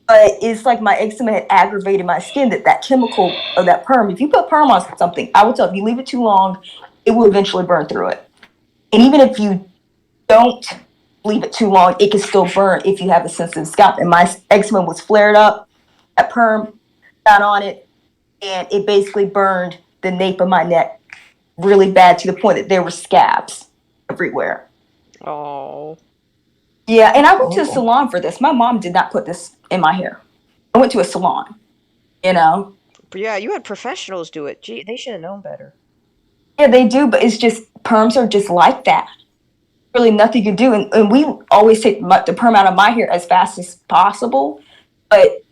But it's like my eczema had aggravated my skin. That chemical of that perm. If you put perm on something, I would tell if you leave it too long, it will eventually burn through it. And even if you don't leave it too long, it can still burn if you have a sensitive scalp. And my eczema was flared up. That perm got on it, and it basically burned the nape of my neck really bad to the point that there were scabs everywhere. Oh. Yeah, and I went to a salon for this. My mom did not put this in my hair. I went to a salon, you know? But yeah, you had professionals do it. Gee, they should have known better. Yeah, they do, but it's just, perms are just like that. Really nothing you can do. And we always take the perm out of my hair as fast as possible, but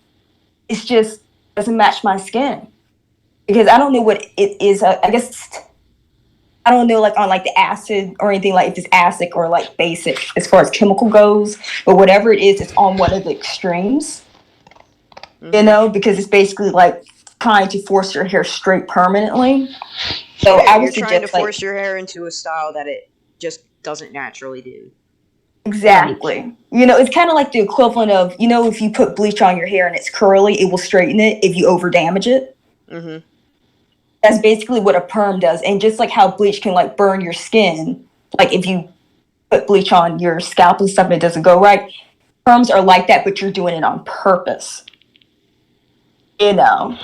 it's just doesn't match my skin. Because I don't know what it is. I guess I don't know like on like the acid or anything, like if it's acid or like basic as far as chemical goes, but whatever it is, it's on one of the extremes. You know, because it's basically like trying to force your hair straight permanently. So Yeah, I you're would trying to suggest like force your hair into a style that it just doesn't naturally do. exactly. You know, it's kind of like the equivalent of, you know, if you put bleach on your hair and it's curly, it will straighten it if you over damage it. Mm-hmm. That's basically what a perm does. And just like how bleach can like burn your skin, like if you put bleach on your scalp and stuff and it doesn't go right, perms are like that, but you're doing it on purpose. You know?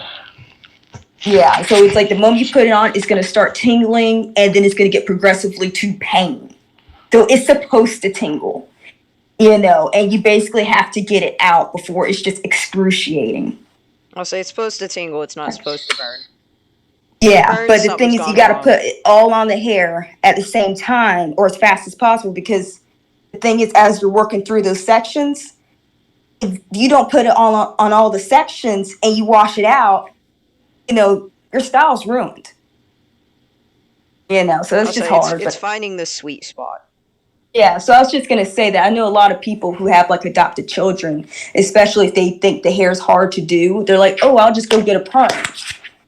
Yeah, so it's like the moment you put it on, it's going to start tingling and then it's going to get progressively to pain. So it's supposed to tingle, you know, and you basically have to get it out before it's just excruciating. I'll say it's supposed to tingle, it's not supposed to burn. Yeah, Burns, but the thing something's is, you gone got to wrong. put it all on the hair at the same time or as fast as possible because the thing is, as you're working through those sections, if you don't put it all on all the sections and you wash it out, you know, your style's ruined. You know, so it's I'll just say hard. it's But finding the sweet spot. yeah, so I was just gonna say that I know a lot of people who have like adopted children, especially if they think the hair's hard to do. They're like, "Oh, I'll just go get a perm."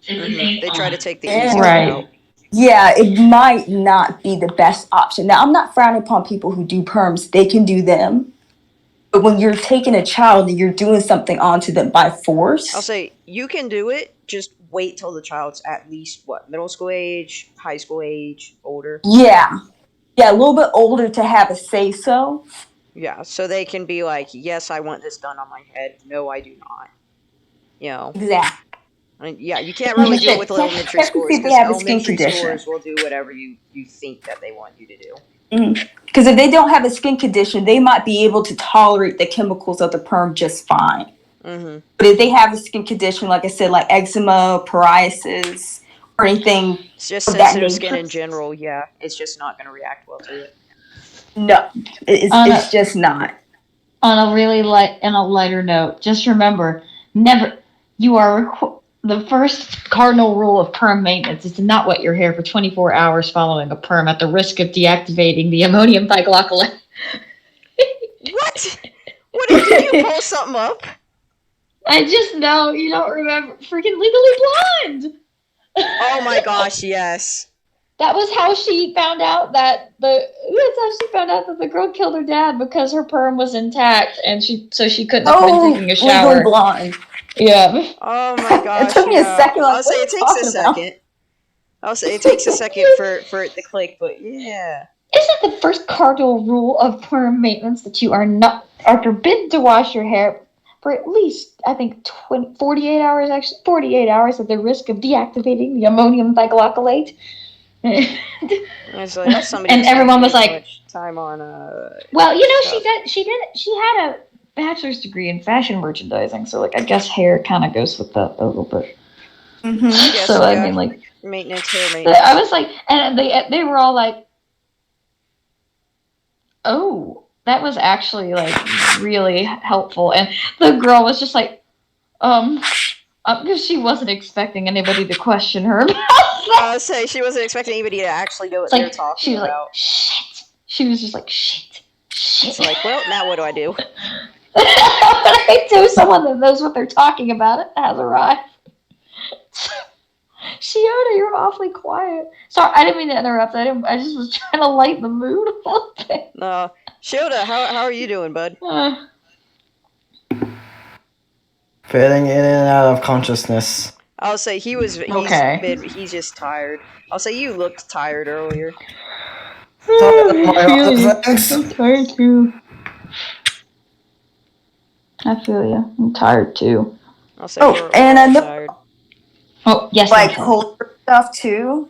Mm-hmm. They try to take the easy way Right. out. Yeah, it might not be the best option. Now, I'm not frowning upon people who do perms; they can do them. But when you're taking a child and you're doing something onto them by I'll force, say you can do it, just wait till the child's at least what, middle school age, high school age, older. yeah, yeah, a little bit older to have a say so. Yeah, so they can be like, yes, I want this done on my head. No, I do not. You know, Exactly. I mean, yeah, you can't Like I really do it said, with check, elementary check to see schoolers if they because have a skin elementary condition. schoolers will do whatever you think that they want you to do. Because if they don't have a skin condition, they might be able to tolerate the chemicals of the perm just fine. Mm-hmm. But if they have a skin condition, like I said, like eczema, psoriasis, or anything It's just of that sensitive skin nature, in general. Yeah, it's just not going to react well to it. no, On it's a just not. on a really lighter note, just remember, never you are the first cardinal rule of perm maintenance is to not wet your hair for 24 hours following a perm at the risk of deactivating the ammonium diglycolate. What? What did you pull something up? I just know you don't remember freaking Legally Blonde. Oh my gosh, yes. That was how she found out that the girl killed her dad because her perm was intact and she couldn't have been taking a Legally shower. Blonde. Yeah. Oh my It gosh, took me a yeah. second. Like, I'll what say are it you takes a talking about? second. I'll say it takes a second for it to click, but yeah. Isn't the first cardinal rule of perm maintenance that you are not are forbidden to wash your hair for at least, I think, 48 hours, actually, 48 hours at the risk of deactivating the ammonium thioglycolate? And It's like that's somebody who spent everyone way was too like, much time on well, stuff. she had a bachelor's degree in fashion merchandising, so, like, I guess hair kind of goes with that a little bit. I Mm-hmm. guess, So, I yeah. mean, like, Maintenance, hair I maintenance. was like, and they were all like, oh, that was actually like really helpful. And the girl was just like, because she wasn't expecting anybody to question her about that. I'll say she wasn't expecting anybody to actually know what It's they were like talking she was like, about. shit. She was just like, shit. It's like, well, now what do I do? I know someone that knows what they're talking about. It has arrived. Shiona, you're awfully quiet. Sorry, I didn't mean to interrupt. I just was trying to lighten the mood a little bit. No, Shota, how are you doing, bud? Fading in and out of consciousness. I'll say Okay. he's just tired. I'll say you looked tired earlier. My other things. I'm tired too. I feel you. I'm tired too. I'll say Oh, we're and all another tired. Oh, yes, like Marshall. culture stuff too,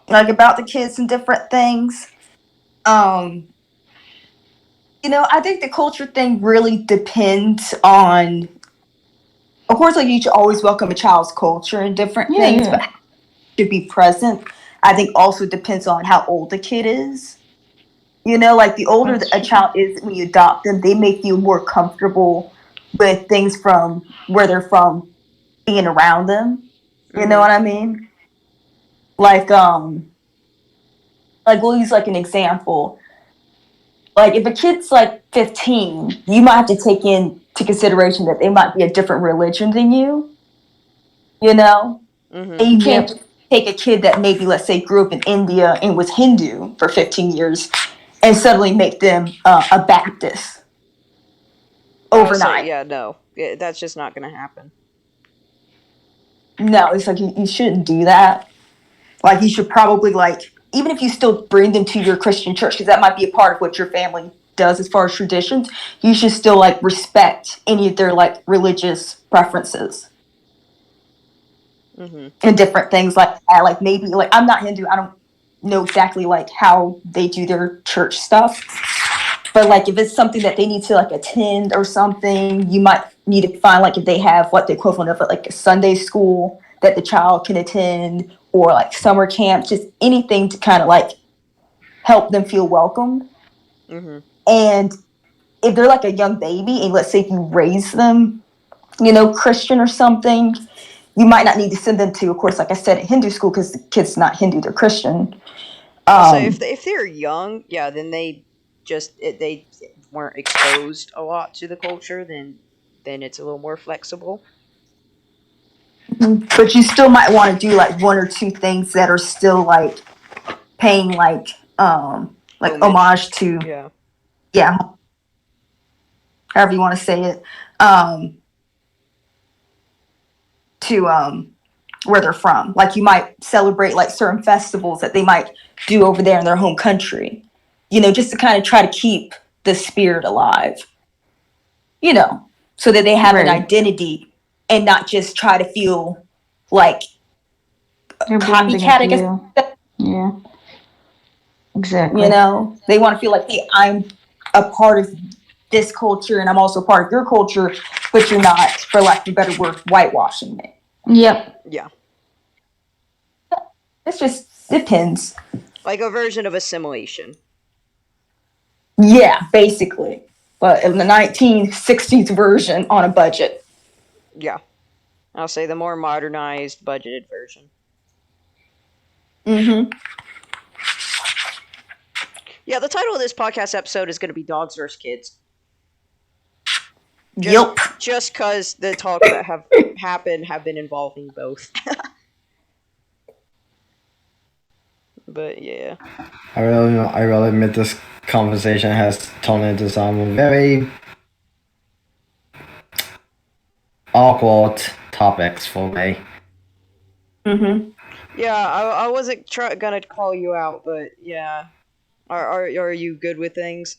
like about the kids and different things. Um, I think the culture thing really depends on. Of course, like you should always welcome a child's culture and different Yeah, things, but yeah. to be present, I think also depends on how old the kid is. Like the older That's a true. child is when you adopt them, they may feel more comfortable with things from where they're from being around them. You know Mm-hmm. what I mean? Like we'll use like an example. Like if a kid's like 15, you might have to take into consideration that they might be a different religion than you, you know? Mm-hmm. And you can't Yep. just take a kid that maybe, let's say, grew up in India and was Hindu for 15 years and suddenly make them a Baptist I'll say, overnight. yeah, no, that's just not gonna happen. No, it's like you shouldn't do that. Like you should probably even if you still bring them to your Christian church, because that might be a part of what your family does as far as traditions, you should still like respect any of their like religious preferences Mm-hmm. and different things like that. Like maybe like I'm not Hindu, I don't know exactly like how they do their church stuff. But like if it's something that they need to like attend or something, you might need to find like if they have what the equivalent of like a Sunday school that the child can attend or like summer camp, just anything to kind of like help them feel welcome. Mm-hmm. And if they're like a young baby and let's say you raise them, Christian or something, you might not need to send them to, of course, like I said, Hindu school because the kid's not Hindu, they're Christian. I'll say if they're young, yeah, then they weren't exposed a lot to the culture, then it's a little more flexible. But you still might want to do like one or two things that are still like paying like homage to, Yeah. yeah, however you want to say it, um to where they're from. Like you might celebrate like certain festivals that they might do over there in their home country, just to kind of try to keep the spirit alive, so that they have an Right. identity and not just try to feel like They're blending copycat, I with guess. you. Yeah. Exactly. They want to feel like, hey, I'm a part of this culture and I'm also part of your culture, but you're not, for lack of a better word, whitewashing it. Yep. Yeah. It just depends. Like a version of assimilation. Yeah, basically. But in the 1960s version on a budget. Yeah. I'll say the more modernized, budgeted version. Mm-hmm. Yeah, the title of this podcast episode is going to be Dogs vs. Kids. Yup. Just because the talks that have happened have been involving both. But yeah. I really admit this conversation has turned into some very awkward topics for me. Mm-hmm. Yeah, I wasn't gonna call you out, but yeah. Are you good with things?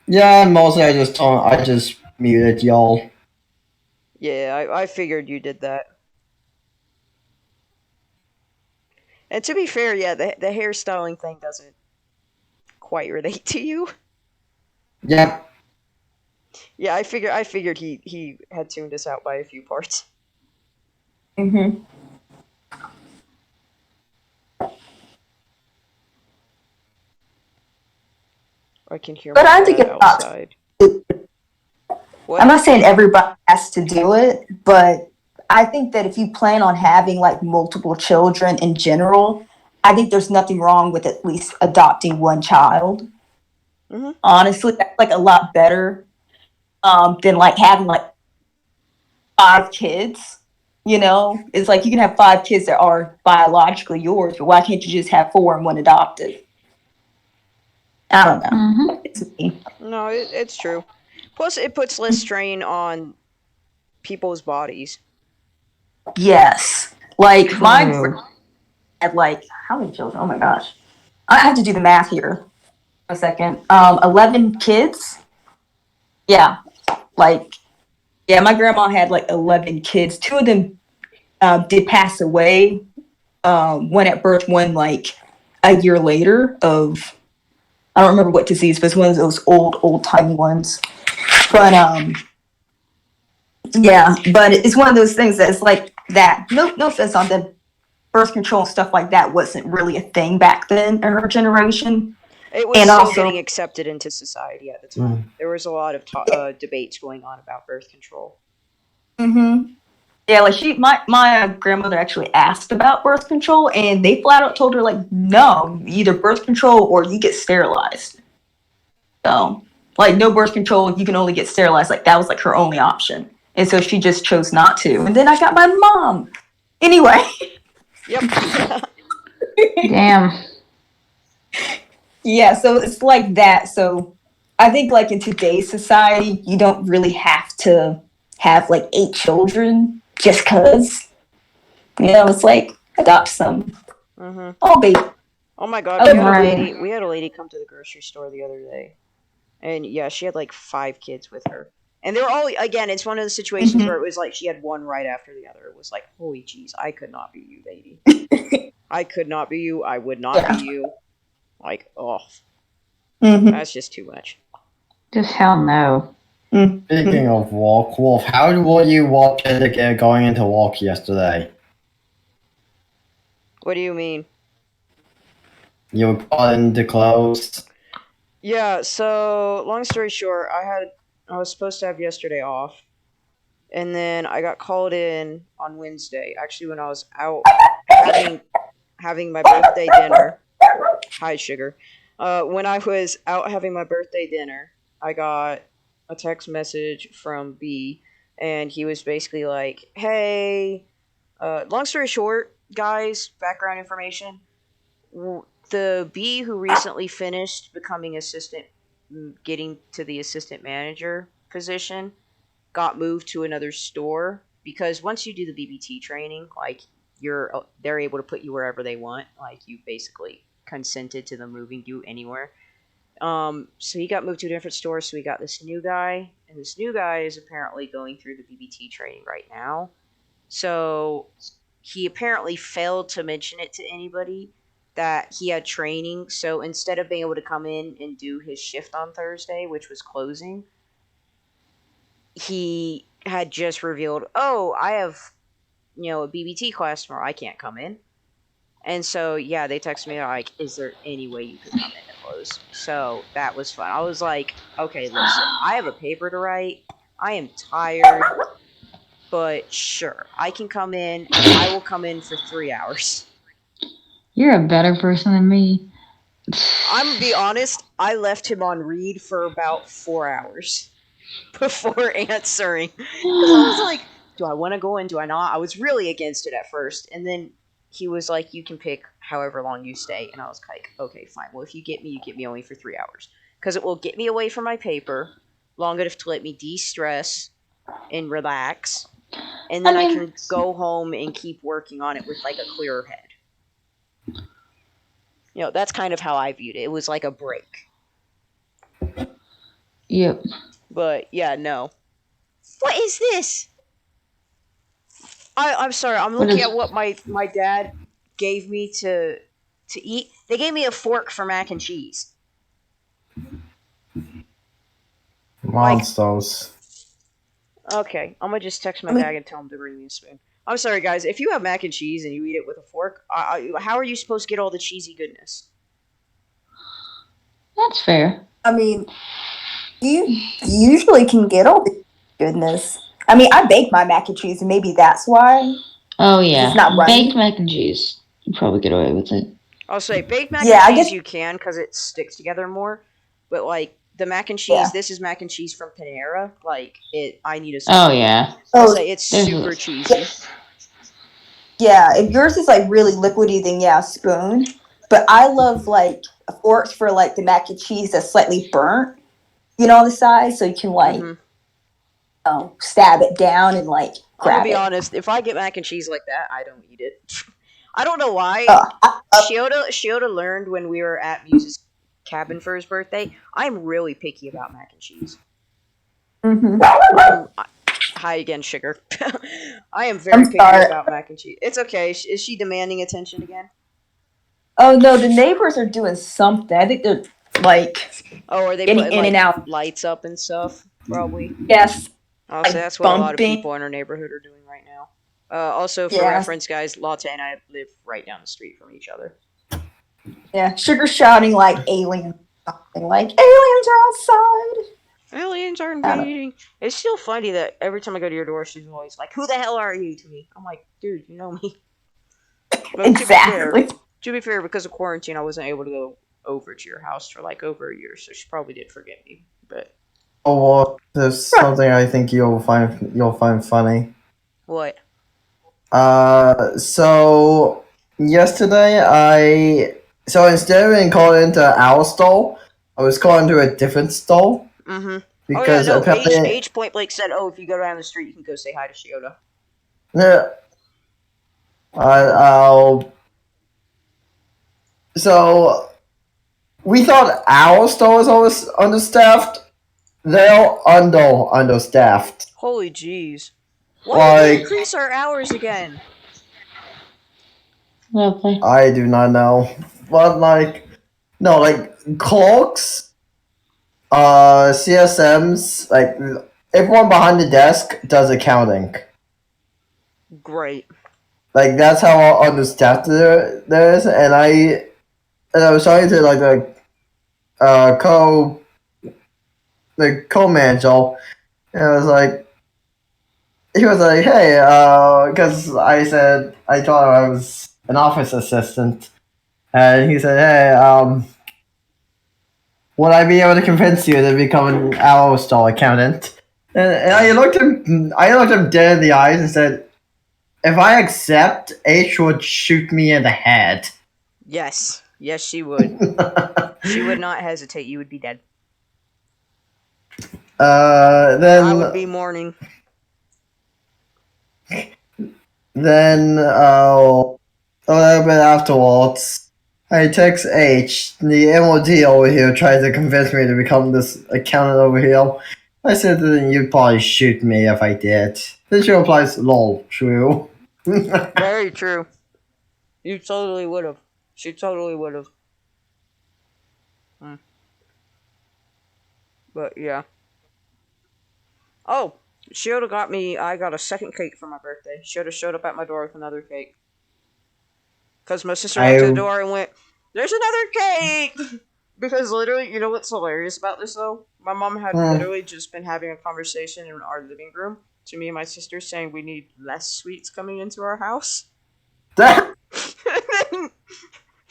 Yeah, mostly I just muted y'all. Yeah, I figured you did that. And to be fair, yeah, the hairstyling thing doesn't quite relate to you. Yep. Yeah, I figured he had tuned us out by a few parts. Mm-hmm. I can hear But my I think dad it's not. outside. I'm What? not saying everybody has to do it, but I think that if you plan on having like multiple children in general, I think there's nothing wrong with at least adopting one child. Mm-hmm. Honestly, that's like a lot better than like having like 5 kids. You know, it's like you can have 5 kids that are biologically yours, but why can't you just have 4 and one adopted? I don't know. Mm-hmm. It's me. No, it's true. Plus, it puts less strain on people's bodies. Yes. Like my True. had like how many children? Oh my gosh. I have to do the math here. A second. 11 kids. Yeah. Like yeah, my grandma had like 11 kids. 2 of them did pass away. One at birth, one like a year later of I don't remember what disease, but it's one of those old tiny ones. But yeah, but it's one of those things that's like that. No offense on the birth control and stuff like that wasn't really a thing back then in her generation. It was And still getting also, accepted into society at the Mm. time. There was a lot of debates going on about birth control. mm-hmm. Yeah, like my grandmother actually asked about birth control, and they flat out told her like, no, either birth control or you get sterilized. So, like, no birth control, you can only get sterilized. Like that was like her only option, and so she just chose not to. And then I got my mom. Anyway, Yep. Damn. yeah, so it's like that. So I think like in today's society, you don't really have to have like 8 children just cause. You know, it's like adopt some. Mm-hmm. Oh baby. Oh my god, Oh, Right. we had a lady come to the grocery store the other day. And yeah, she had like 5 kids with her. And they were all, again, it's one of the situations mm-hmm. where it was like she had one right after the other. It was like, holy jeez, I could not be you, lady. I could not be you. I would not be Yeah. you. Like, oh, Mm-hmm. that's just too much. Just hell no. Mm-hmm. Speaking of walk, Wolf, how were you going into walk yesterday? What do you mean? You were put in the clothes. Yeah, so long story short, I was supposed to have yesterday off. And then I got called in on Wednesday, actually when I was out having my birthday dinner. Hi, sugar. When I was out having my birthday dinner, I got a text message from B, and he was basically like, "Hey, long story short, guys, background information: the B who recently finished becoming assistant, getting to the assistant manager position, got moved to another store because once you do the BBT training, like they're able to put you wherever they want. Like you basically consented to them moving you anywhere. So he got moved to a different store. So we got this new guy, and this new guy is apparently going through the BBT training right now. So he apparently failed to mention it to anybody that he had training. So instead of being able to come in and do his shift on Thursday, which was closing, he had just revealed, "Oh, I have, a BBT class tomorrow. I can't come in." And so, yeah, they texted me like, "Is there any way you could come in to close?" So that was fun. I was like, "Okay, listen, I have a paper to write. I am tired, but sure, I can come in, and I will come in for 3 hours." You're a better person than me. I'm gonna be honest. I left him on read for about 4 hours. before answering. Because I was like, do I want to go in? Do I not? I was really against it at first. And then he was like, you can pick however long you stay. And I was like, okay, fine. Well, if you get me only for 3 hours. Because it will get me away from my paper long enough to let me de-stress and relax. And then I can go home and keep working on it with like a clearer head. You know, that's kind of how I viewed it. It was like a break. Yep. But yeah, no. What is this? I'm sorry. I'm looking at what my dad gave me to eat. They gave me a fork for mac and cheese. Monsters. Okay, I'm gonna just text my dad and tell him to bring me a spoon. I'm sorry, guys. If you have mac and cheese and you eat it with a fork, how are you supposed to get all the cheesy goodness? That's fair. I mean, you usually can get all the goodness. I mean, I bake my mac and cheese, and maybe that's why. Oh yeah, It's not runny. baked mac and cheese. You probably get away with it. I'll say baked mac and cheese you can because it sticks together more, but like the mac and cheese, this is mac and cheese from Panera. Like I need a spoon. Oh yeah. I'll say it's super cheesy. Yeah, if yours is like really liquidy, then yeah, spoon. But I love like forks for like the mac and cheese that's slightly burnt, on the side, so you can like stab it down and like grab I'm gonna be honest. If I get mac and cheese like that, I don't eat it. I don't know why. Shiota learned when we were at Muse's cabin for his birthday. I'm really picky about mac and cheese. Hi again, sugar. I am very picky about mac and cheese. It's okay. Is she demanding attention again? Oh no, the neighbors are doing something. I think they're like are they getting in and out, lights up and stuff? Probably. Yes. I'll say that's what a lot of people in our neighborhood are doing right now. Also, for reference, guys, Latte and I live right down the street from each other. Yeah, Sugar shouting like aliens, like aliens are outside. Aliens are invading. It's still funny that every time I go to your door, she's always like, "Who the hell are you?" to me. I'm like, "Dude, you know me." But exactly. To be fair, because of quarantine, I wasn't able to go over to your house for like over a year, so she probably did forget me. But there's something I think you'll find funny. What? So yesterday instead of being called into our stall, I was called into a different stall. Mm-hmm. Because apparently H Point Blake said, "Oh, if you go down the street, you can go say hi to Shiota." Yeah. So we thought our stall was always understaffed. They're understaffed. Holy jeez! Why did they increase our hours again? Lovely. I do not know, but clerks, CSMs, like everyone behind the desk does accounting. Great. Like that's how understaffed there is, and I was talking to like the co-manager, and he was like, hey, because I told him I was an office assistant, and he said, hey, would I be able to convince you to become an hour stall accountant? And I looked him dead in the eyes and said, if I accept, H would shoot me in the head. Yes, she would. She would not hesitate. You would be dead. Then I would be mourning. Then, a little bit afterwards, I text H, the MOD over here, tried to convince me to become this accountant over here. I said that you'd probably shoot me if I did. Then she replies, lol, true. Very true. You totally would have. She totally would have. But yeah. Oh, Shiota I got a second cake for my birthday. Shiota showed up at my door with another cake. Because my sister went to the door and went, there's another cake! Because literally, you know what's hilarious about this though? My mom had literally just been having a conversation in our living room to me and my sister saying we need less sweets coming into our house. And then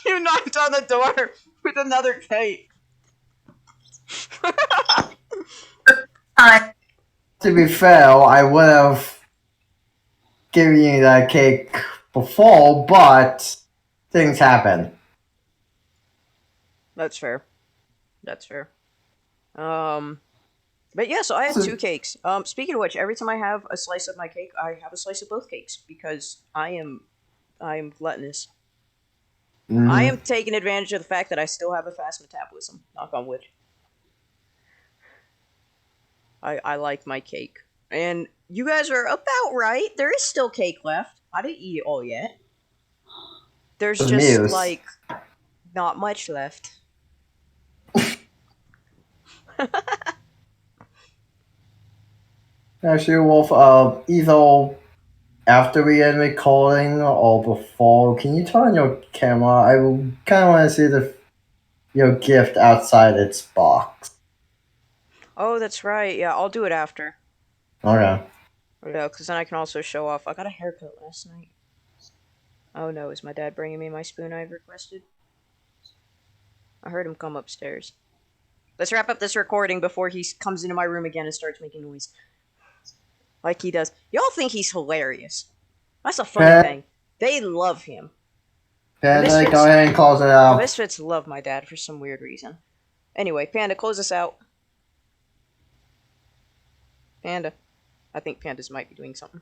you knocked on the door with another cake. I to be fair, I would have given you that cake before, but things happen. That's fair. That's fair. But yeah, so I had 2 cakes. Speaking of which, every time I have a slice of my cake, I have a slice of both cakes because I am gluttonous. I am taking advantage of the fact that I still have a fast metabolism. Knock on wood. I like my cake. And you guys are about right. There is still cake left. I didn't eat it all yet. There's just, Muse. like, not much left. Actually, Wolf, either after we end recording or before, can you turn on your camera? I kind of want to see your gift outside its box. Oh, that's right. Yeah, I'll do it after. Okay. Yeah, because then I can also show off. I got a haircut last night. Oh no, is my dad bringing me my spoon I've requested? I heard him come upstairs. Let's wrap up this recording before he comes into my room again and starts making noise. Like he does. Y'all think he's hilarious. That's a funny thing. They love him. Panda, go ahead and close it out. The Misfits love my dad for some weird reason. Anyway, Panda, close us out. Panda. I think Pandas might be doing something.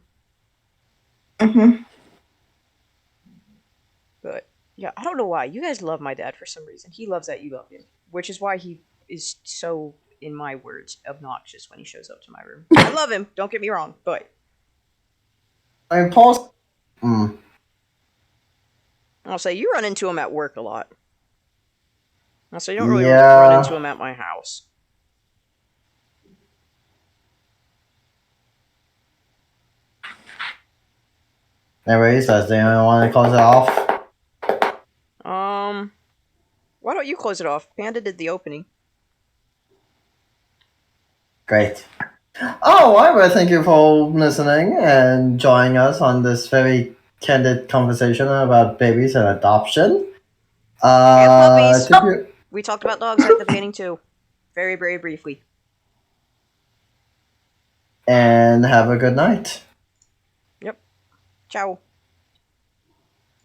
But, yeah, I don't know why. You guys love my dad for some reason. He loves that you love him. Which is why he is so, in my words, obnoxious when he shows up to my room. I love him, don't get me wrong, but... I pause. I'll say, you run into him at work a lot. I'll say, you don't really run into him at my house. Anyways, does anyone want to close it off? Why don't you close it off? Panda did the opening. Great. Oh, I would thank you for listening and joining us on this very candid conversation about babies and adoption. And puppies. We talked about dogs at the beginning too. Very, very briefly. And have a good night. Yep. Ciao.